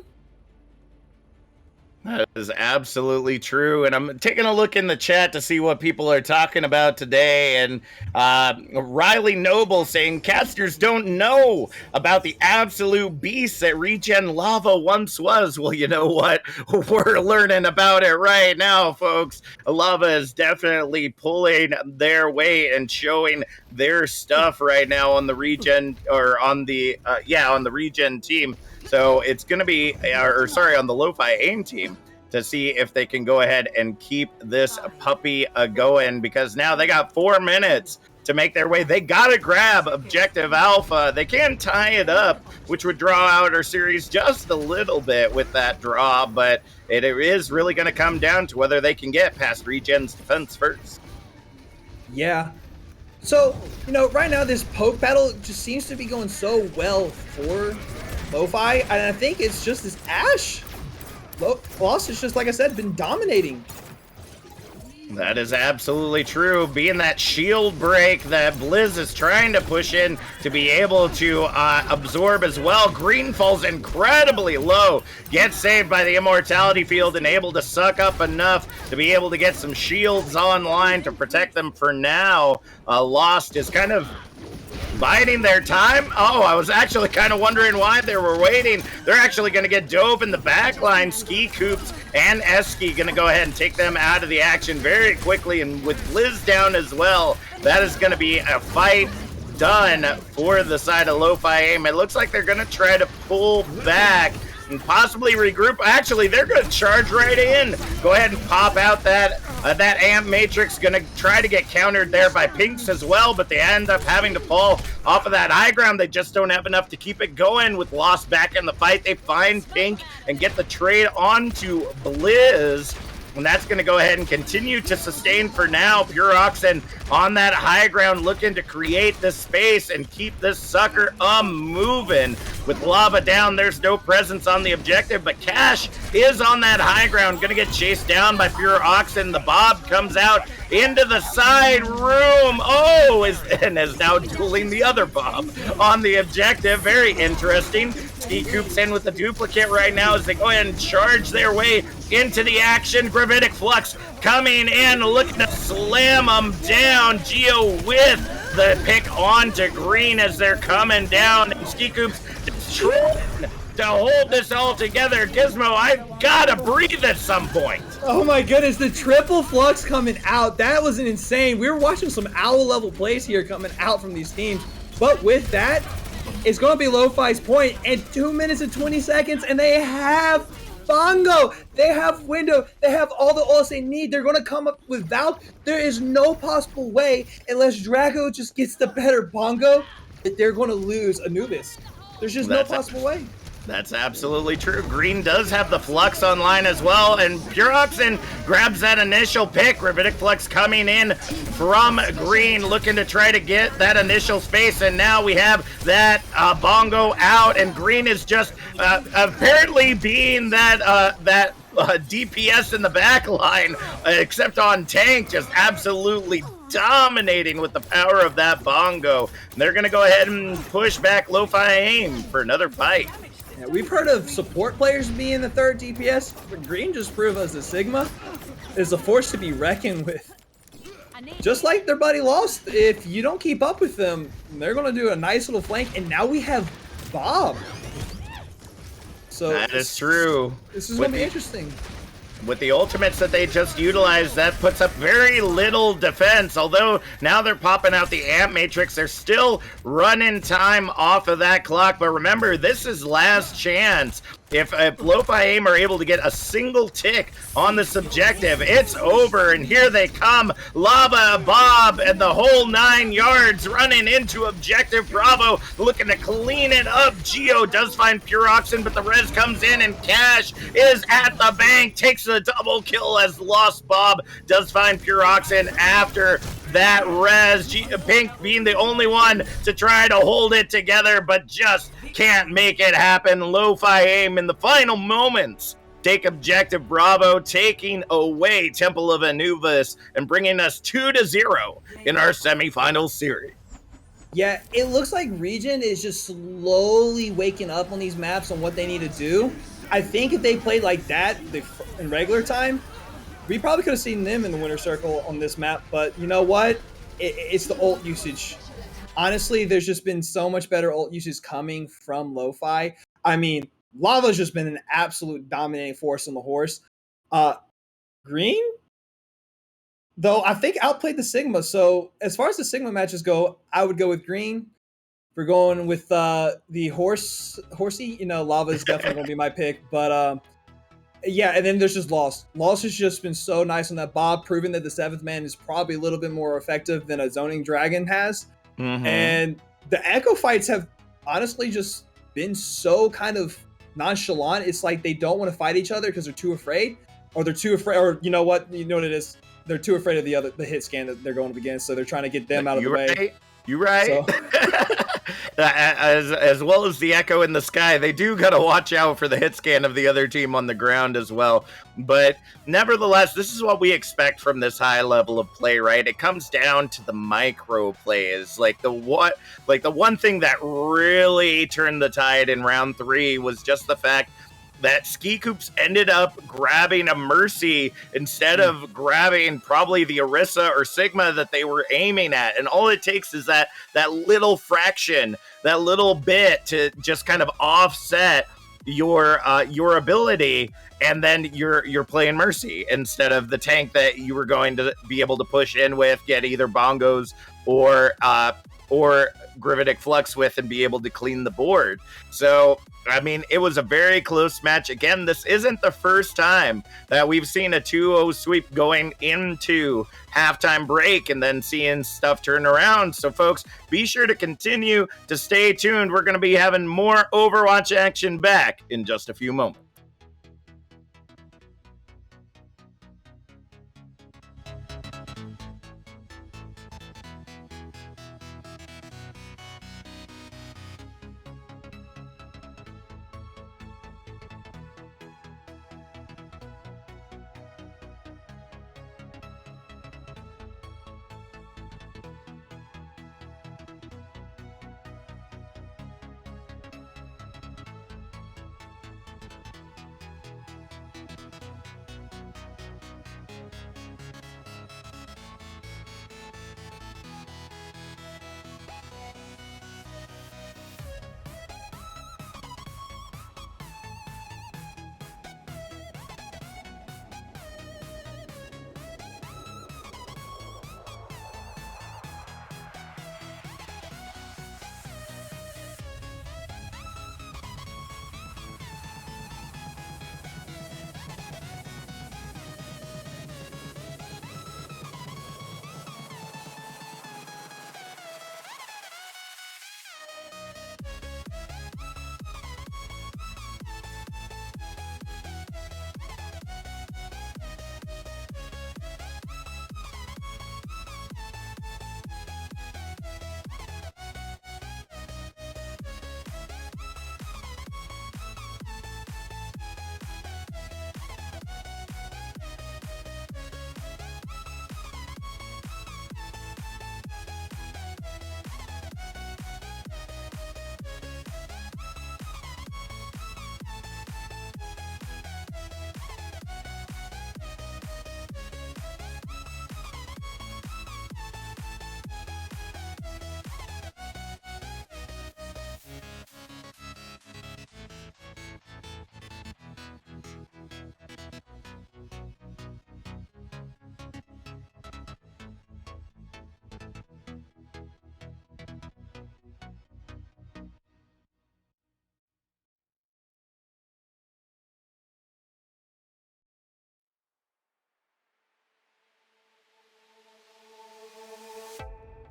That is absolutely true. And I'm taking a look in the chat to see what people are talking about today. And Riley Noble saying casters don't know about the absolute beast that Regen Lava once was. Well, you know what? We're learning about it right now, folks. Lava is definitely pulling their weight and showing their stuff right now on the Regen or on the on the Regen team. So it's going to be, on the Lo-Fi AIM team to see if they can go ahead and keep this puppy going, because now they got 4 minutes to make their way. They got to grab Objective Alpha. They can tie it up, which would draw out our series just a little bit with that draw, but it is really going to come down to whether they can get past Regen's defense first. Yeah. So, right now this poke battle just seems to be going so well for Lo-Fi, and I think it's just this Ashe. Lost has just, like I said, been dominating. That is absolutely true. Being that shield break that Blizz is trying to push in to be able to absorb as well. Green falls incredibly low. Gets saved by the Immortality Field and able to suck up enough to be able to get some shields online to protect them for now. Lost is kind of biding their time. Oh, I was actually kind of wondering why they were waiting. They're actually going to get dove in the back line. Ski Coops and Eski going to go ahead and take them out of the action very quickly. And with Blizz down as well, that is going to be a fight done for the side of Lo-Fi AIM. It looks like they're going to try to pull back and possibly regroup. Actually, they're going to charge right in. Go ahead and pop out that amp matrix. Going to try to get countered there by Pinks as well, but they end up having to fall off of that high ground. They just don't have enough to keep it going. With Lost back in the fight, they find Pink and get the trade onto Blizz. And that's going to go ahead and continue to sustain for now. Pure Oxen on that high ground looking to create this space and keep this sucker moving. With Lava down, there's no presence on the objective, but Cash is on that high ground, going to get chased down by Pure Oxen. The Bob comes out into the side room. And is now dueling the other Bob on the objective. Very interesting. Ski Coops in with the duplicate right now as they go ahead and charge their way into the action. Gravitic Flux coming in, looking to slam them down. Geo with the pick onto Green as they're coming down. And Ski Coops trying to hold this all together. Gizmo, I've got to breathe at some point. Oh my goodness, the triple flux coming out. That was an insane. We were watching some owl level plays here coming out from these teams. But with that, it's going to be Lo-Fi's point in 2 minutes and 20 seconds, and they have Bongo. They have Window. They have all the ults they need. They're going to come up with Valve. There is no possible way, unless Drago just gets the better Bongo, that they're going to lose Anubis. There's just no possible way. That's absolutely true. Green does have the Flux online as well, and Pure Oxen grabs that initial pick. Gravitic Flux coming in from Green, looking to try to get that initial space, and now we have that Bongo out, and Green is just apparently being that DPS in the back line, except on tank, just absolutely dominating with the power of that Bongo. And they're going to go ahead and push back Lo-Fi AIM for another fight. Yeah, we've heard of support players being the third DPS, but Green just proved us that Sigma is a force to be reckoned with. Just like their buddy Lost, if you don't keep up with them, they're going to do a nice little flank, and now we have Bob. So that is true. This is going to be interesting. With the ultimates that they just utilized, that puts up very little defense. Although now they're popping out the amp matrix, they're still running time off of that clock. But remember, this is last chance. If Lo-Fi AIM are able to get a single tick on this objective, it's over. And here they come, Lava, Bob, and the whole 9 yards running into Objective Bravo, looking to clean it up. Geo does find Pure Oxen, but the res comes in, and Cash is at the bank, takes the double kill as Lost Bob does find Pure Oxen after that res. Pink being the only one to try to hold it together, but just can't make it happen. Lo-Fi AIM in the final moments take Objective Bravo, taking away Temple of Anubis and bringing us 2-0 in our semifinal series. Yeah, it looks like Regen is just slowly waking up on these maps on what they need to do. I think if they played like that in regular time, we probably could have seen them in the winner circle on this map. But you know what? It's the ult usage. Honestly, there's just been so much better ult usage coming from Lofi. I mean, Lava's just been an absolute dominating force on the horse. Green, though, I think outplayed the Sigma. So as far as the Sigma matches go, I would go with Green. We're going with the horsey. You know, Lava is definitely going to be my pick. But yeah, and then there's just Lost. Lost has just been so nice on that Bob, proving that the seventh man is probably a little bit more effective than a zoning dragon has. Mm-hmm. And the Echo fights have honestly just been so kind of nonchalant. It's like they don't want to fight each other because they're too afraid, or you know what it is. They're too afraid of the hit scan that they're going up against, so they're trying to get them out of the way. You're right. So. as well as the Echo in the sky, they do got to watch out for the hit scan of the other team on the ground as well. But nevertheless, this is what we expect from this high level of play, right? It comes down to the micro plays. Like the one thing that really turned the tide in round 3 was just the fact that Ski Coops ended up grabbing a Mercy instead of grabbing probably the Orisa or Sigma that they were aiming at. And all it takes is that little fraction, that little bit to just kind of offset your ability, and then you're playing Mercy instead of the tank that you were going to be able to push in with, get either bongos or Gravitic Flux with, and be able to clean the board. So I mean, it was a very close match. Again, this isn't the first time that we've seen a 2-0 sweep going into halftime break and then seeing stuff turn around. So, folks, be sure to continue to stay tuned. We're going to be having more Overwatch action back in just a few moments.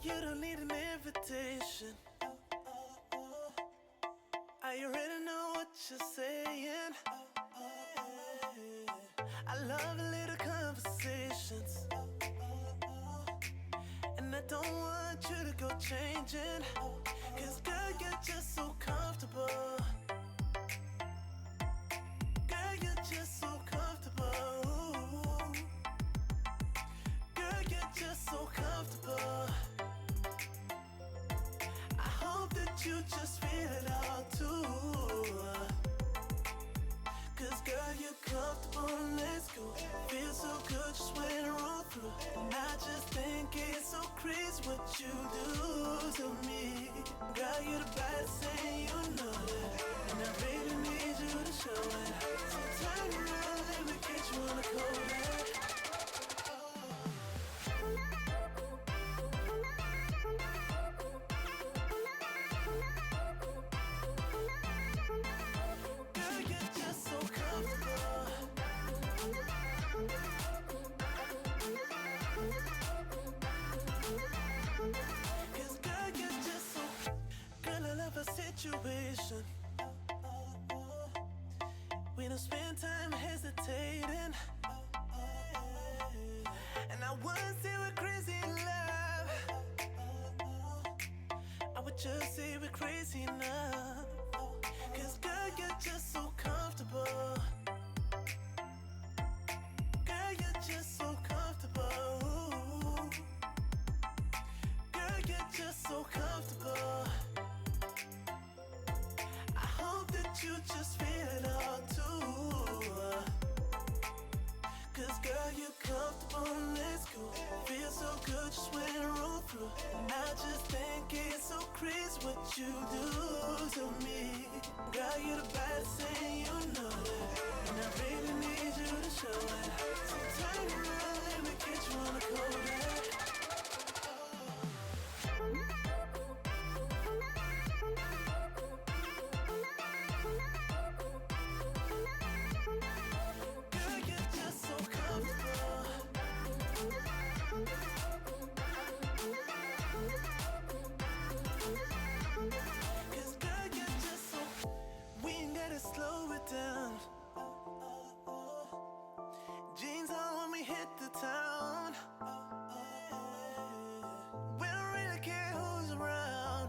You don't need an invitation. I already know what you're saying. I love a little conversations, and I don't want you to go changing, 'cause girl, you're just so comfortable. Girl, you're just so comfortable. Girl, you're just so comfortable. I hope that you just feel it all too. comfortable, let's go. Feel so good just when I roll through. And I just think it's so crazy what you do to me. Girl, you're the baddest thing, you know that. And I really need you to show it. So turn around, let me get you on the cold. Girl, you're just so comfortable. Cause girl, you're just so. Girl, I love a situation. We don't spend time hesitating. And I wouldn't say we're crazy in love. I would just say we're crazy enough. Cause girl, you're just so comfortable. Girl, you're just so comfortable. Girl, you're just so comfortable. I hope that you just feel it all too. Cause girl, you're comfortable, let's go. Feel so good just when I roll through. And I just think it's so crazy what you do to me. Girl, you're the baddest thing, you know that. And I really need you to show it. So turn around, let me get you on the cold. Girl, you're just so comfortable. Cause girl, you're just so. We ain't gotta slow it down. Jeans on when we hit the town. We don't really care who's around.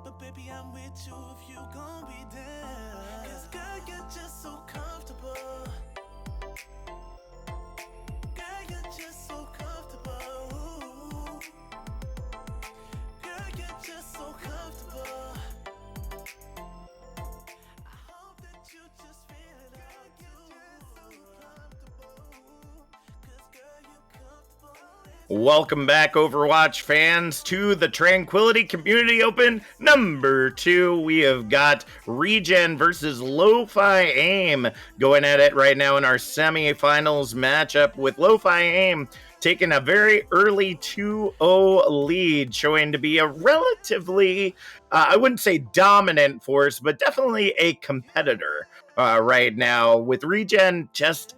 But baby, I'm with you if you gon' be down. Cause girl, you're just so comfortable. Girl, you're just so comfortable. Girl, you're just so comfortable. I hope that you just feel it all too. Cause girl, you're comfortable. Welcome back, Overwatch fans, to the Tranquility Community Open number 2. We have got Regen versus Lofi Aim going at it right now in our semifinals matchup, with Lofi Aim taking a very early 2-0 lead, showing to be a relatively, I wouldn't say dominant force, but definitely a competitor right now, with Regen just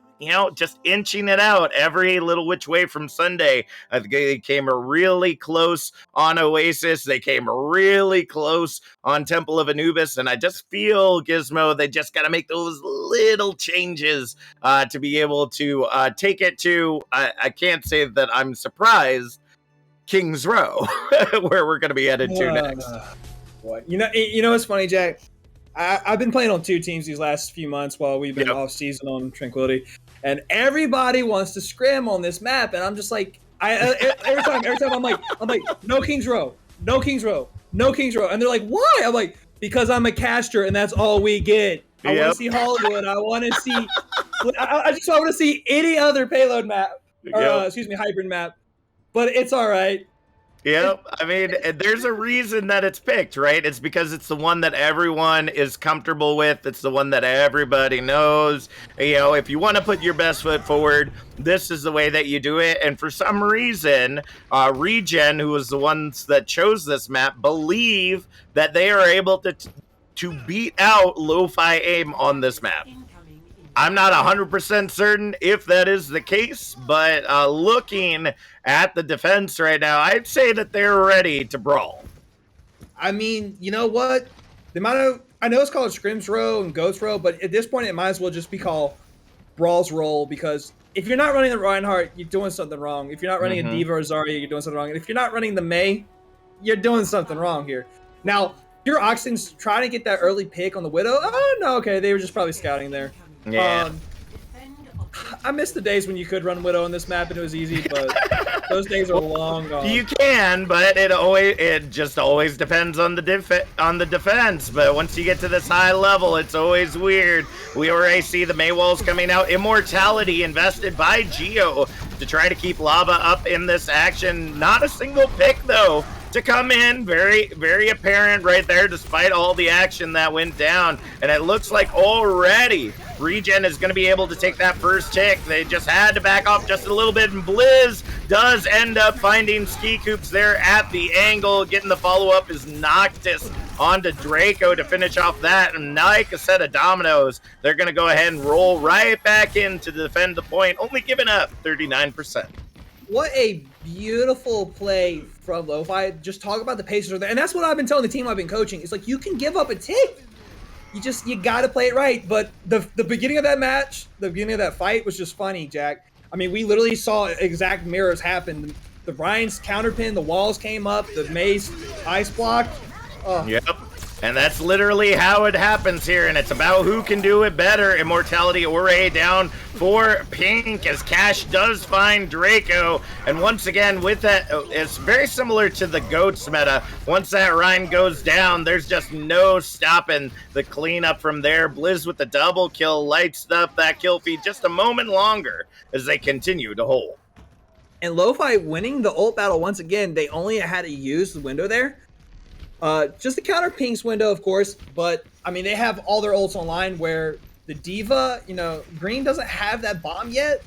inching it out every little which way from Sunday. I think they came really close on Oasis. They came really close on Temple of Anubis. And I just feel, Gizmo, they just got to make those little changes to be able to take it to, I can't say that I'm surprised, King's Row, where we're going to be headed to next. What? You know what's funny, Jack? I've been playing on 2 teams these last few months while we've been off season on Tranquility, and everybody wants to scrim on this map, and I'm just like, every time I'm like, no King's Row, no King's Row, no King's Row, and they're like, why? I'm like, because I'm a caster, and that's all we get. I want to see Hollywood. I want to see. I just want to see any other payload map, or hybrid map, but it's all right. Yep. I mean, there's a reason that it's picked, right? It's because it's the one that everyone is comfortable with. It's the one that everybody knows. If you want to put your best foot forward, this is the way that you do it. And for some reason, Regen, who was the ones that chose this map, believe that they are able to beat out Lofi Aim on this map. I'm not 100% certain if that is the case, but looking at the defense right now, I'd say that they're ready to brawl. I mean, you know what? I know it's called Scrims Row and Goats Row, but at this point, it might as well just be called Brawls Roll, because if you're not running the Reinhardt, you're doing something wrong. If you're not running a Diva or Zarya, you're doing something wrong. And if you're not running the Mei, you're doing something wrong here. Now, your Oxen's trying to get that early pick on the Widow. Oh, no, okay. They were just probably scouting there. Yeah. I miss the days when you could run Widow on this map and it was easy, but Those days are long gone. You can, but it just always depends on the defense. But once you get to this high level, it's always weird. We already see the Maywalls coming out. Immortality invested by Geo to try to keep Lava up in this action. Not a single pick though to come in. Very, very apparent right there, despite all the action that went down. And it looks like already Regen is going to be able to take that first tick. They just had to back off just a little bit, and Blizz does end up finding Ski Coops there at the angle. Getting the follow-up is Noctis onto Draco to finish off that, and like a set of dominoes, they're going to go ahead and roll right back in to defend the point, only giving up 39%. What a beautiful play from Lofi. Just talk about the paces are there. And that's what I've been telling the team I've been coaching. It's like, you can give up a tick. You got to play it right. But the beginning of that match, the beginning of that fight was just funny, Jack. I mean, we literally saw exact mirrors happen. The Ryan's counterpin, the walls came up, the Mace ice block. Oh. Yep. And that's literally how it happens here, and it's about who can do it better. Immortality Ore down for Pink as Cash does find Draco. And once again, with that, it's very similar to the Goats meta. Once that Rhine goes down, there's just no stopping the cleanup from there. Blizz with the double kill lights up that kill feed just a moment longer as they continue to hold. And Lofi winning the ult battle once again, they only had to use the window there. Just to counter Pink's window, of course, but I mean, they have all their ults online where the Diva, Green doesn't have that bomb yet.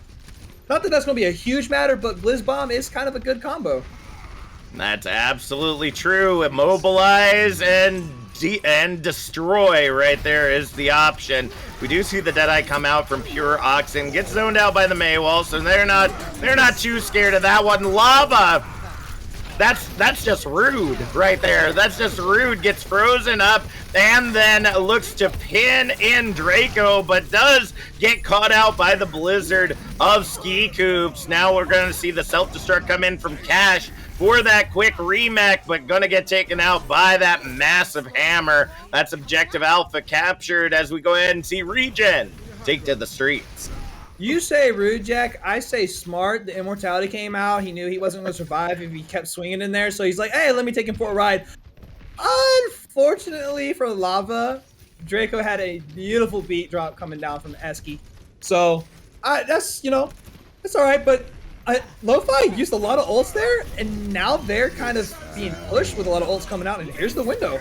Not that that's going to be a huge matter, but Blizz Bomb is kind of a good combo. That's absolutely true. Immobilize and destroy right there is the option. We do see the Deadeye come out from Pure Oxen, gets zoned out by the Maywall, so they're not too scared of that one. Lava. That's just rude right there. That's just rude. Gets frozen up and then looks to pin in Draco, but does get caught out by the blizzard of Ski Coops. Now we're going to see the self-destruct come in from Cash for that quick remake, but going to get taken out by that massive hammer. That's Objective Alpha captured as we go ahead and see Regen take to the streets. You say rude, Jack. I say smart. The Immortality came out. He knew he wasn't going to survive if he kept swinging in there. So he's like, hey, let me take him for a ride. Unfortunately for Lava, Draco had a beautiful beat drop coming down from Esky. So that's all right. But Lofi used a lot of ults there, and now they're kind of being pushed with a lot of ults coming out. And here's the window.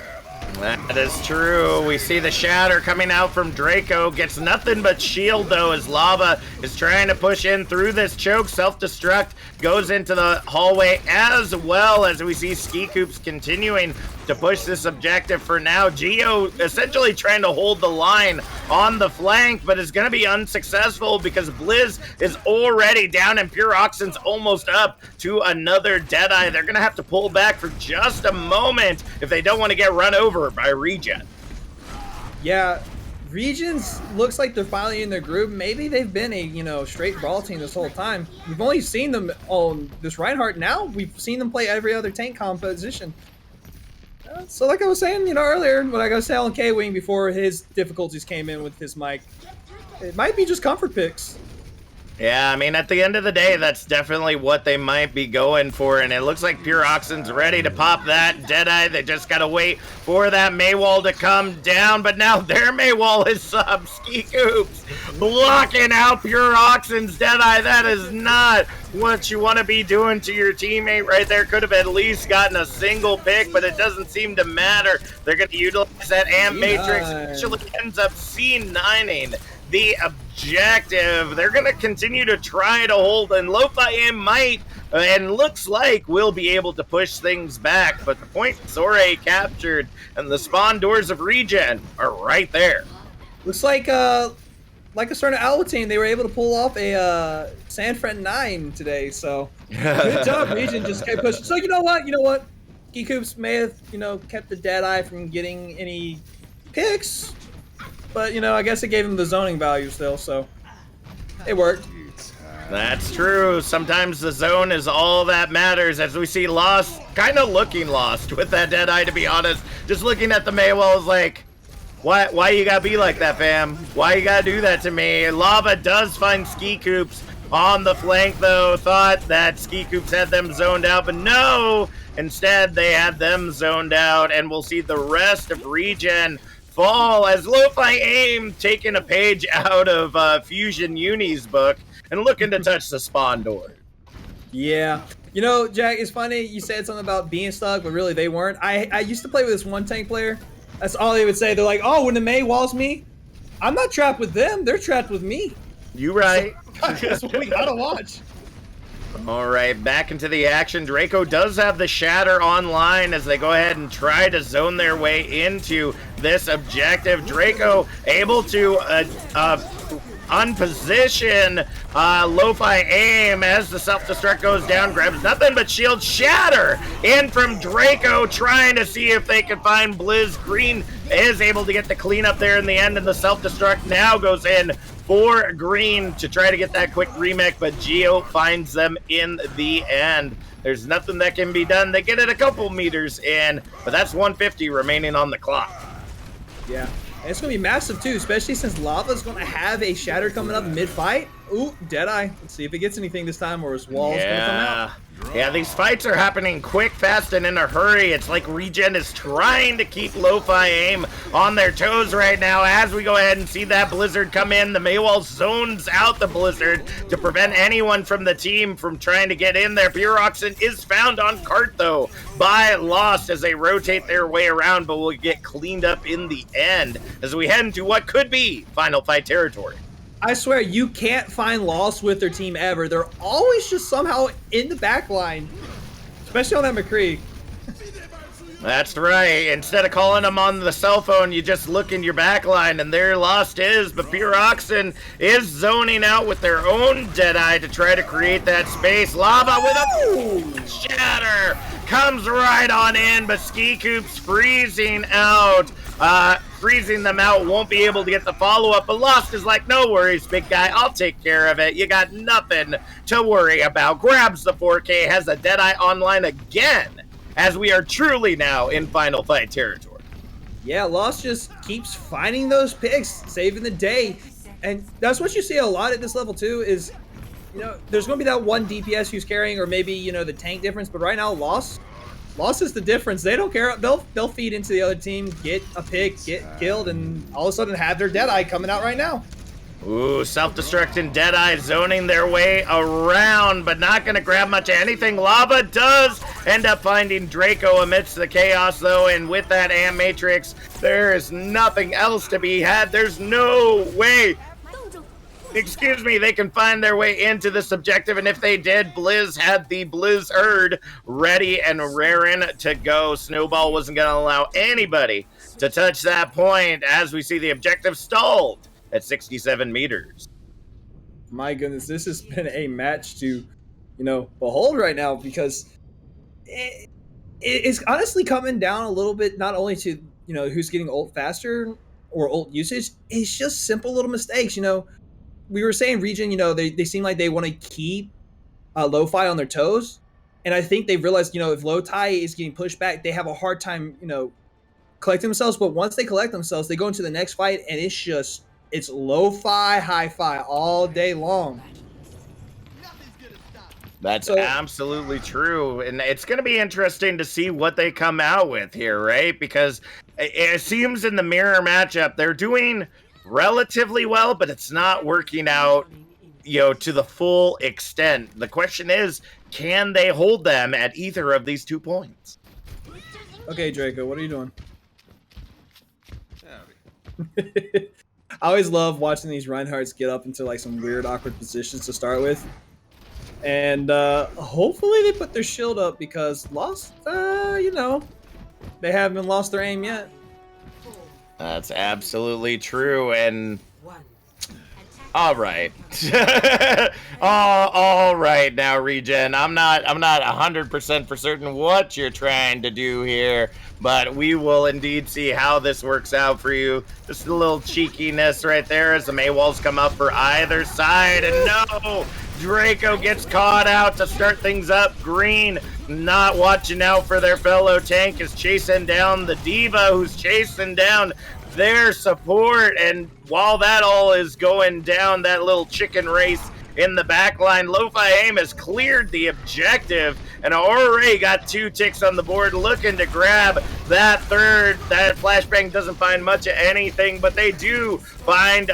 That is true. We see the shatter coming out from Draco. Gets nothing but shield, though, as Lava is trying to push in through this choke. Self-destruct goes into the hallway, as well as we see Ski Coops continuing to push this objective for now. Geo essentially trying to hold the line on the flank, but is going to be unsuccessful because Blizz is already down and Pure Oxen's almost up to another Deadeye. They're going to have to pull back for just a moment if they don't want to get run over by Regen. Yeah, Regen's looks like they're finally in their groove. Maybe they've been a straight brawl team this whole time. We've only seen them on this Reinhardt. Now we've seen them play every other tank composition. So like I was saying, earlier when I was telling Kwing before his difficulties came in with his mic, it might be just comfort picks. Yeah, I mean, at the end of the day, that's definitely what they might be going for, and it looks like Pure Oxen's ready to pop that Deadeye. They just gotta wait for that Maywall to come down, but now their Maywall is sub. Ski Coops blocking out Pure Oxen's Deadeye. That is not what you want to be doing to your teammate right there. Could have at least gotten a single pick, but it doesn't seem to matter. They're going to utilize that, and Matrix actually ends up C9ing the objective. They're going to continue to try to hold, and Lofi might, and looks like we'll be able to push things back, but the point is already captured, and the spawn doors of Regen are right there. Looks like a certain Owl team, they were able to pull off a San Fran 9 today, so good job. Regen just kept pushing. So you know what? Ski Coops may have, kept the Deadeye from getting any picks, but, I guess it gave him the zoning value still, so it worked. That's true. Sometimes the zone is all that matters, as we see Lost kind of looking lost with that Deadeye, to be honest. Just looking at the Maywall is like, why you gotta be like that, fam? Why you gotta do that to me? Lava does find Ski Coops on the flank, though. Thought that Ski Coops had them zoned out, but no! Instead, they had them zoned out, and we'll see the rest of Regen fall as Lofi aim taking a page out of Fusion Uni's book and looking to touch the spawn door. Yeah. You know, Jack, it's funny. You said something about being stuck, but really they weren't. I used to play with this one tank player. That's all they would say. They're like, oh, when the Mei walls me, I'm not trapped with them. They're trapped with me. You right. That's what we gotta watch. All right, back into the action. Draco does have the Shatter online as they go ahead and try to zone their way into this objective. Draco able to unposition Lofi aim as the self-destruct goes down, grabs nothing but shield. Shatter in from Draco, trying to see if they can find Blizz. Green is able to get the cleanup there in the end, and the self-destruct now goes in for Green to try to get that quick remake, but Geo finds them in the end. There's nothing that can be done. They get it a couple meters in, but that's 150 remaining on the clock. Yeah. And it's going to be massive, too, especially since Lava's going to have a Shatter coming up mid-fight. Ooh, Deadeye. Let's see if it gets anything this time, or his wall's going to come out. Yeah, these fights are happening quick, fast, and in a hurry. It's like Regen is trying to keep Lofi aim on their toes right now as we go ahead and see that Blizzard come in. The Maywall zones out the Blizzard to prevent anyone from the team from trying to get in there. Pyroxen is found on cart, though, by Lost as they rotate their way around, but will get cleaned up in the end as we head into what could be final fight territory. I swear, you can't find Lost with their team ever. They're always just somehow in the back line, especially on that McCree. That's right. Instead of calling them on the cell phone, you just look in your back line, and there Lost is. But Pyroxen is zoning out with their own Deadeye to try to create that space. Lava with a Shatter comes right on in, but Ski Coops freezing out. Freezing them out, won't be able to get the follow-up, but Lost is like, no worries, big guy, I'll take care of it. You got nothing to worry about. Grabs the 4K, has a Deadeye online again, as we are truly now in final fight territory. Yeah, Lost just keeps finding those picks, saving the day. And that's what you see a lot at this level, too, is, you know, there's going to be that one DPS who's carrying, or maybe, you know, the tank difference, but right now, Lost is the difference. They don't care. They'll feed into the other team, get a pick, get killed, and all of a sudden have their Deadeye coming out right now. Ooh, self-destruct and Deadeye zoning their way around, but not going to grab much of anything. Lava does end up finding Draco amidst the chaos, though, and with that Am Matrix, there is nothing else to be had. There's no way. Excuse me, they can find their way into this objective, and if they did, Blizz had the Blizzard ready and raring to go. Snowball wasn't going to allow anybody to touch that point as we see the objective stalled at 67 meters. My goodness, this has been a match to, you know, behold right now, because it's honestly coming down a little bit, not only to, you know, who's getting ult faster or ult usage, it's just simple little mistakes, you know. We were saying Regen, you know, they seem like they want to keep Lofi on their toes. And I think they've realized, you know, if Lofi is getting pushed back, they have a hard time, you know, collecting themselves. But once they collect themselves, they go into the next fight, and it's Lofi, hi-fi all day long. That's absolutely true. And it's going to be interesting to see what they come out with here, right? Because it seems in the mirror matchup, they're doing relatively well, but it's not working out, you know, to the full extent. The question is, can they hold them at either of these 2 points? Okay, Draco, what are you doing? I always love watching these Reinhardts get up into like some weird, awkward positions to start with. And hopefully they put their shield up, because Lost, you know, they haven't lost their aim yet. That's absolutely true, and all right. all right now, Regen. I'm not 100% for certain what you're trying to do here, but we will indeed see how this works out for you. Just a little cheekiness right there as the Maywalls come up for either side, and no! Draco gets caught out to start things up. Green not watching out for their fellow tank, is chasing down the Diva, who's chasing down their support. And while that all is going down, that little chicken race in the back line. Lofi Aim has cleared the objective and already got 2 ticks on the board, looking to grab that third. That flashbang doesn't find much of anything, but they do find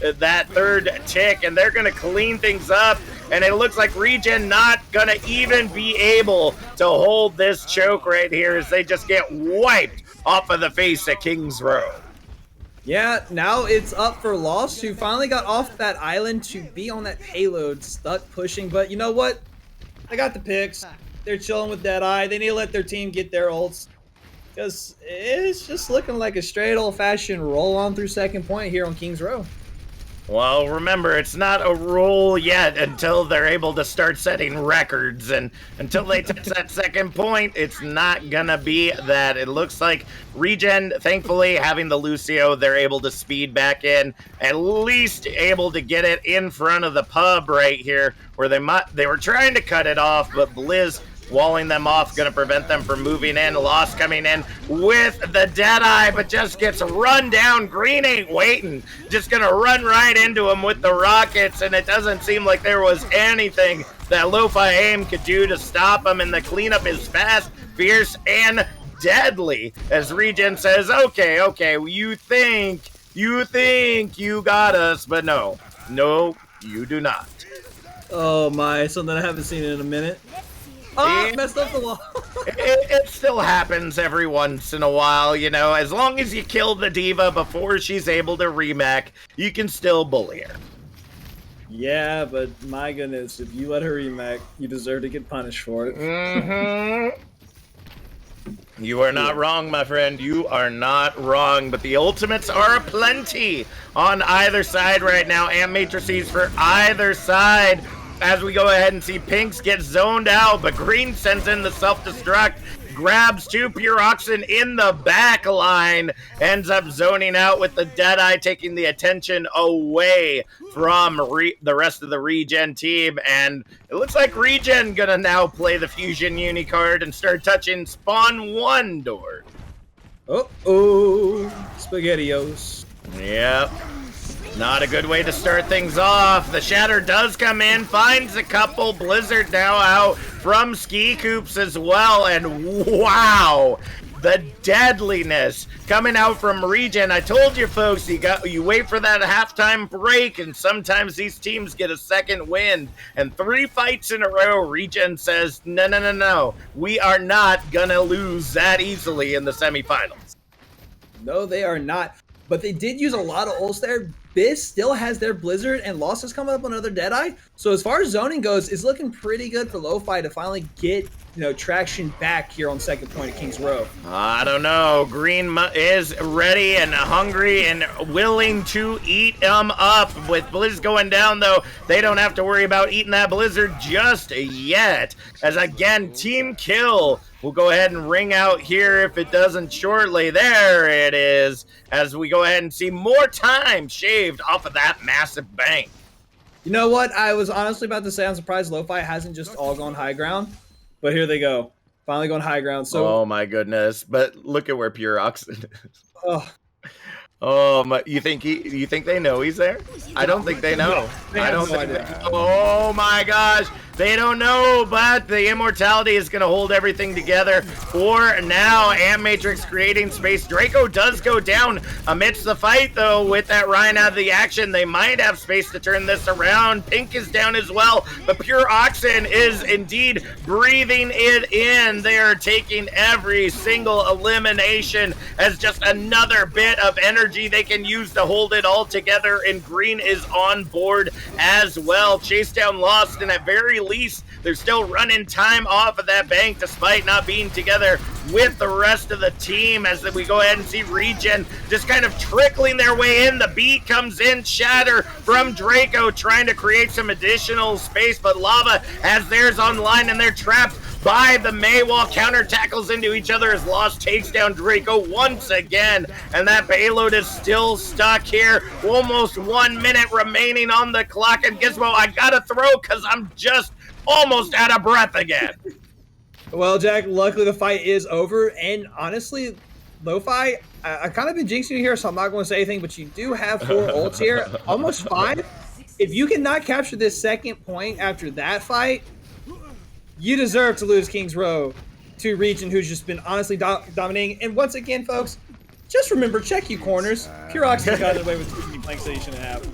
that third tick, and they're going to clean things up. And it looks like Regen not going to even be able to hold this choke right here as they just get wiped off of the face of King's Row. Yeah, now it's up for Lost, who finally got off that island to be on that payload, stuck pushing. But you know what? They got the picks. They're chilling with Deadeye. They need to let their team get their ults, because it's just looking like a straight old-fashioned roll on through second point here on King's Row. Well, remember, it's not a roll yet until they're able to start setting records, and until they touch that second point, it's not gonna be that. It looks like Regen, thankfully, having the Lucio, they're able to speed back in, at least able to get it in front of the pub right here, where they were trying to cut it off, but Blizz walling them off, going to prevent them from moving in. Lost coming in with the Deadeye, but just gets run down. Green ain't waiting. Just going to run right into him with the rockets, and it doesn't seem like there was anything that Lofi Aim could do to stop him, and the cleanup is fast, fierce, and deadly. As Regen says, okay, you think you got us, but no, you do not. Oh my, something I haven't seen in a minute. Oh, messed up the wall. It still happens every once in a while, you know. As long as you kill the diva before she's able to remac, you can still bully her. Yeah, but my goodness, if you let her remac, you deserve to get punished for it. Mm-hmm. You are not wrong, my friend. You are not wrong. But the ultimates are aplenty on either side right now. And matrices for either side. As we go ahead and see Pinks get zoned out, but Green sends in the self-destruct, grabs 2 Pure Oxen in the back line, ends up zoning out with the Deadeye, taking the attention away from the rest of the Regen team. And it looks like Regen gonna now play the Fusion Uni card and start touching Spawn 1 door. Uh-oh, SpaghettiOs. Yep. Not a good way to start things off. The Shatter does come in, finds a couple. Blizzard now out from Ski Coops as well. And wow, the deadliness coming out from Regen. I told you folks, you wait for that halftime break, and sometimes these teams get a second wind. And 3 fights in a row, Regen says, no. We are not gonna lose that easily in the semifinals. No, they are not. But they did use a lot of ults there. Biz still has their Blizzard, and Lost is coming up on another Deadeye. So as far as zoning goes, it's looking pretty good for Lofi to finally get, traction back here on second point at King's Row. I don't know. Green is ready and hungry and willing to eat them up. With Blizz going down, though, they don't have to worry about eating that Blizzard just yet. As again, team kill will go ahead and ring out here if it doesn't shortly. There it is, as we go ahead and see more time shaved off of that massive bank. You know what? I was honestly about to say I'm surprised Lofi hasn't just all gone high ground. But here they go. Finally going high ground. So, oh my goodness. But look at where Pure Oxen is. Oh. Oh my, you think they know he's there? I don't think they know. I don't think they know. Oh my gosh. They don't know, but the immortality is going to hold everything together for now. Amp Matrix creating space. Draco does go down amidst the fight, though, with that Ryan out of the action. They might have space to turn this around. Pink is down as well, but Pure Oxen is indeed breathing it in. They are taking every single elimination as just another bit of energy they can use to hold it all together, and Green is on board as well. Chase down Lost, and at very least, they're still running time off of that bank despite not being together with the rest of the team. As we go ahead and see Regen just kind of trickling their way in. The beat comes in, Shatter from Draco trying to create some additional space, but Lava has theirs online and they're trapped by the Maywall. Counter tackles into each other as Lost takes down Draco once again, and that payload is still stuck here. Almost 1 minute remaining on the clock, and Gizmo, I gotta throw because I'm just almost out of breath again. Well, Jack, luckily the fight is over, and honestly, Lofi, I kind of been jinxing you here, so I'm not going to say anything, but you do have 4 ults here, almost 5. if you cannot capture this second point after that fight, you deserve to lose King's Row to Regen, who's just been honestly dominating. And once again, folks, just remember, check you corners. Pure Oxygen got away with 2 planks that he shouldn't have.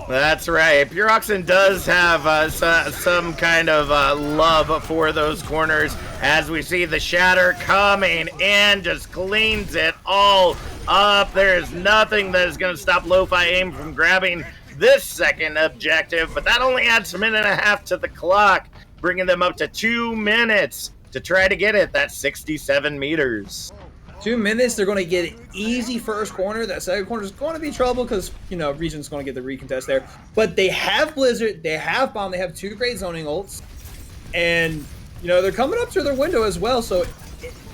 That's right. Pure Oxen does have some kind of love for those corners, as we see the Shatter coming in, just cleans it all up. There is nothing that is going to stop Lofi Aim from grabbing this second objective, but that only adds a minute and a half to the clock, bringing them up to 2 minutes to try to get it. That's 67 meters. 2 minutes, they're going to get an easy first corner. That second corner is going to be trouble because, Regen's going to get the recontest there. But they have Blizzard, they have Bomb, they have 2 great zoning ults. And, they're coming up to their window as well. So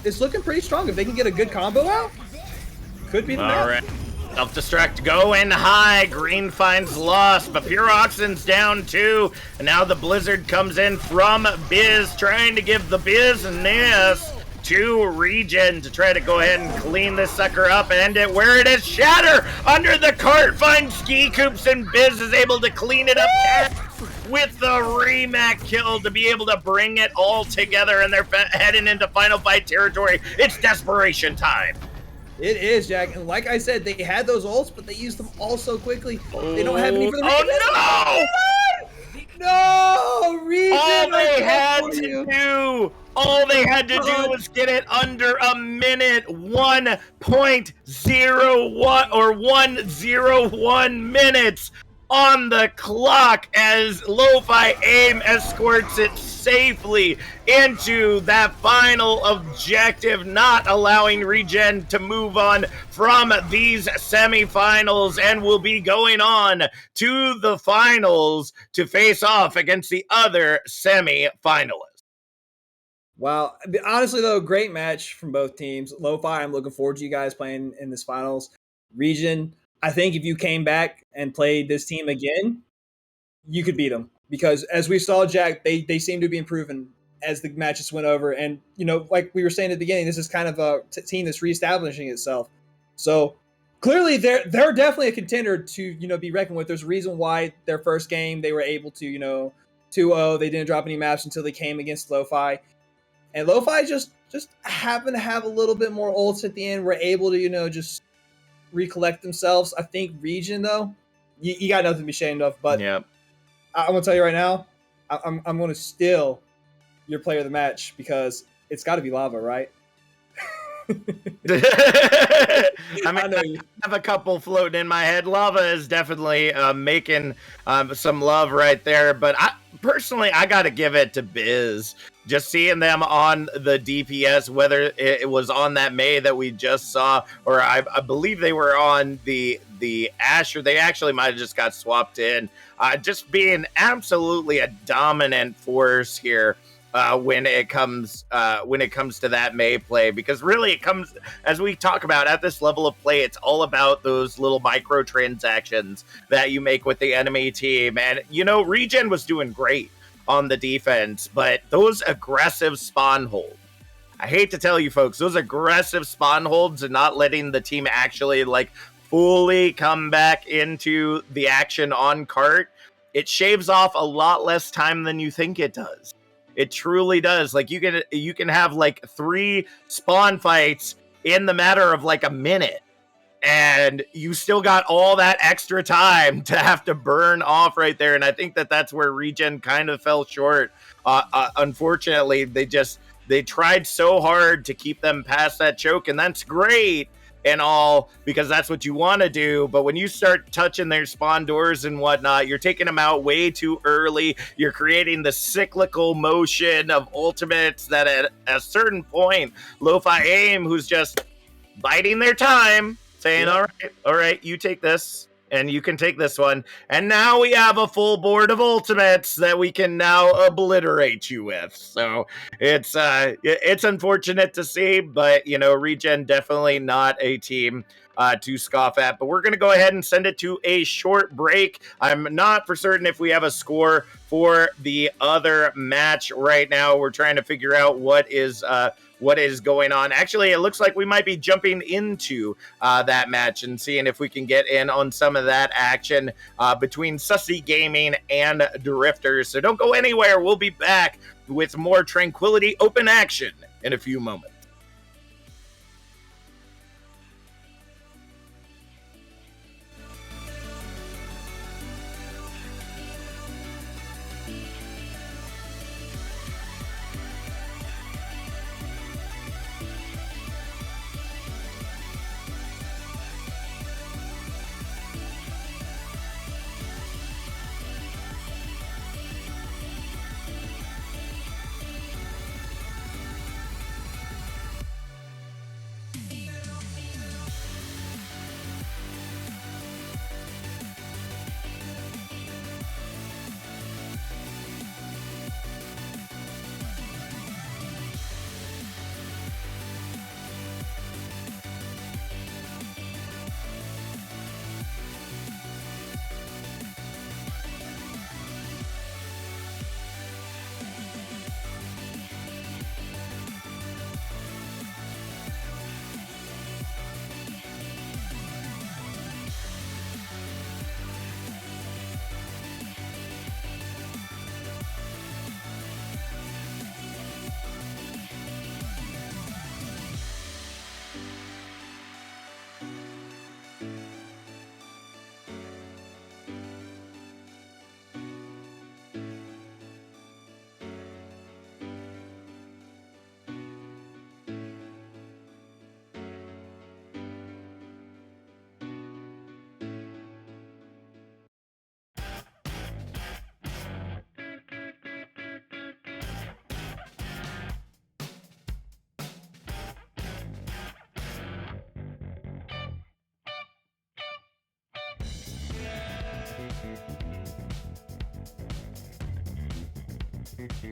it's looking pretty strong. If they can get a good combo out, could be the match. All right. Self-destruct going high. Green finds Lost, but Pure Oxen's down too. And now the Blizzard comes in from Biz, trying to give the business to Regen to try to go ahead and clean this sucker up and end it where it is. Shatter under the cart finds Ski Coops, and Biz is able to clean it up with the Remac kill to be able to bring it all together, and they're heading into final fight territory. It's desperation time. It is, Jack. And like I said, they had those ults, but they used them all so quickly. They don't have any for the Oh, no! No! Regen! All they had to do was get it under a minute. 1.01 or 101 minutes on the clock as Lofi Aim escorts it safely into that final objective, not allowing Regen to move on from these semifinals, and will be going on to the finals to face off against the other semifinalists. Wow. Honestly, though, great match from both teams. Lofi, I'm looking forward to you guys playing in this finals. Regen, I think if you came back and played this team again, you could beat them. Because as we saw, Jack, they seem to be improving as the matches went over. And, like we were saying at the beginning, this is kind of a team that's reestablishing itself. So clearly they're definitely a contender to, be reckoned with. There's a reason why their first game they were able to, 2-0. They didn't drop any maps until they came against Lofi. And Lofi just happened to have a little bit more ults at the end. We're able to, just recollect themselves. I think Regen, though, you got nothing to be ashamed of. But yep. I'm going to tell you right now, I'm going to steal your player of the match because it's got to be Lava, right? I have a couple floating in my head. Lava is definitely making some love right there, but I got to give it to Biz. Just seeing them on the DPS, whether it was on that May that we just saw, or I believe they were on the Ash, or they actually might have just got swapped in. Just being absolutely a dominant force here. When it comes to that May play, because really it comes, as we talk about at this level of play, it's all about those little microtransactions that you make with the enemy team. And Regen was doing great on the defense, but those aggressive spawn holds, I hate to tell you folks, those aggressive spawn holds and not letting the team actually fully come back into the action on cart, it shaves off a lot less time than you think it does. It truly does. You can have 3 spawn fights in the matter of a minute, and you still got all that extra time to have to burn off right there. And I think that's where Regen kind of fell short. Unfortunately, they tried so hard to keep them past that choke, and that's great and all, because that's what you want to do. But when you start touching their spawn doors and whatnot, you're taking them out way too early. You're creating the cyclical motion of ultimates that at a certain point, Lofi Aim, who's just biding their time, saying, all right, you take this, and you can take this one. And now we have a full board of ultimates that we can now obliterate you with. So it's unfortunate to see, but Regen definitely not a team to scoff at. But we're going to go ahead and send it to a short break. I'm not for certain if we have a score for the other match right now. We're trying to figure out what is what is going on. Actually, it looks like we might be jumping into that match and seeing if we can get in on some of that action between Sussy Gaming and Drifters. So don't go anywhere. We'll be back with more Tranquility open action in a few moments. Thank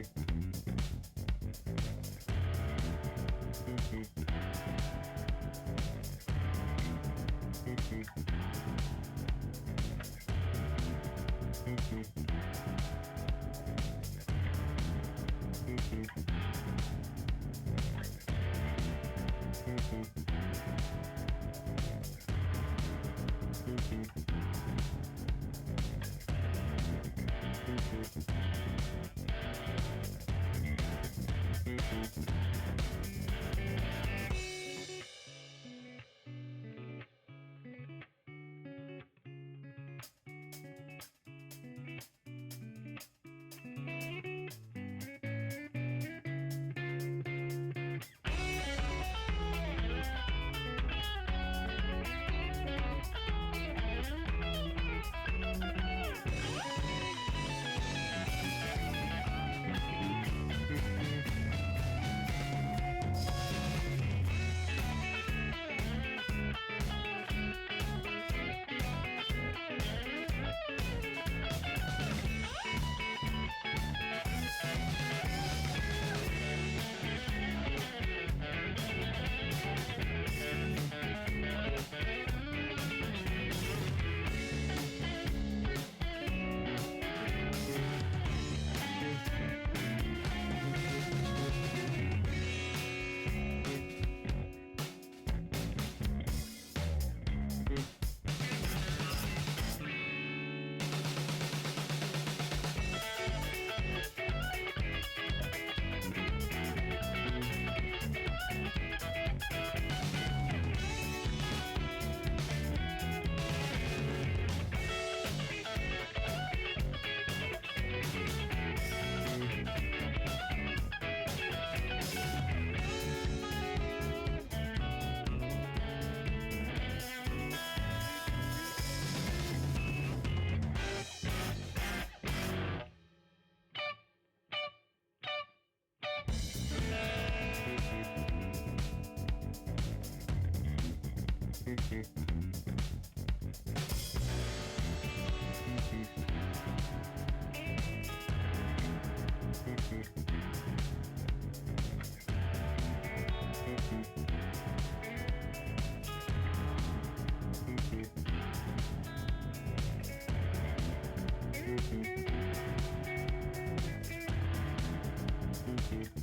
you.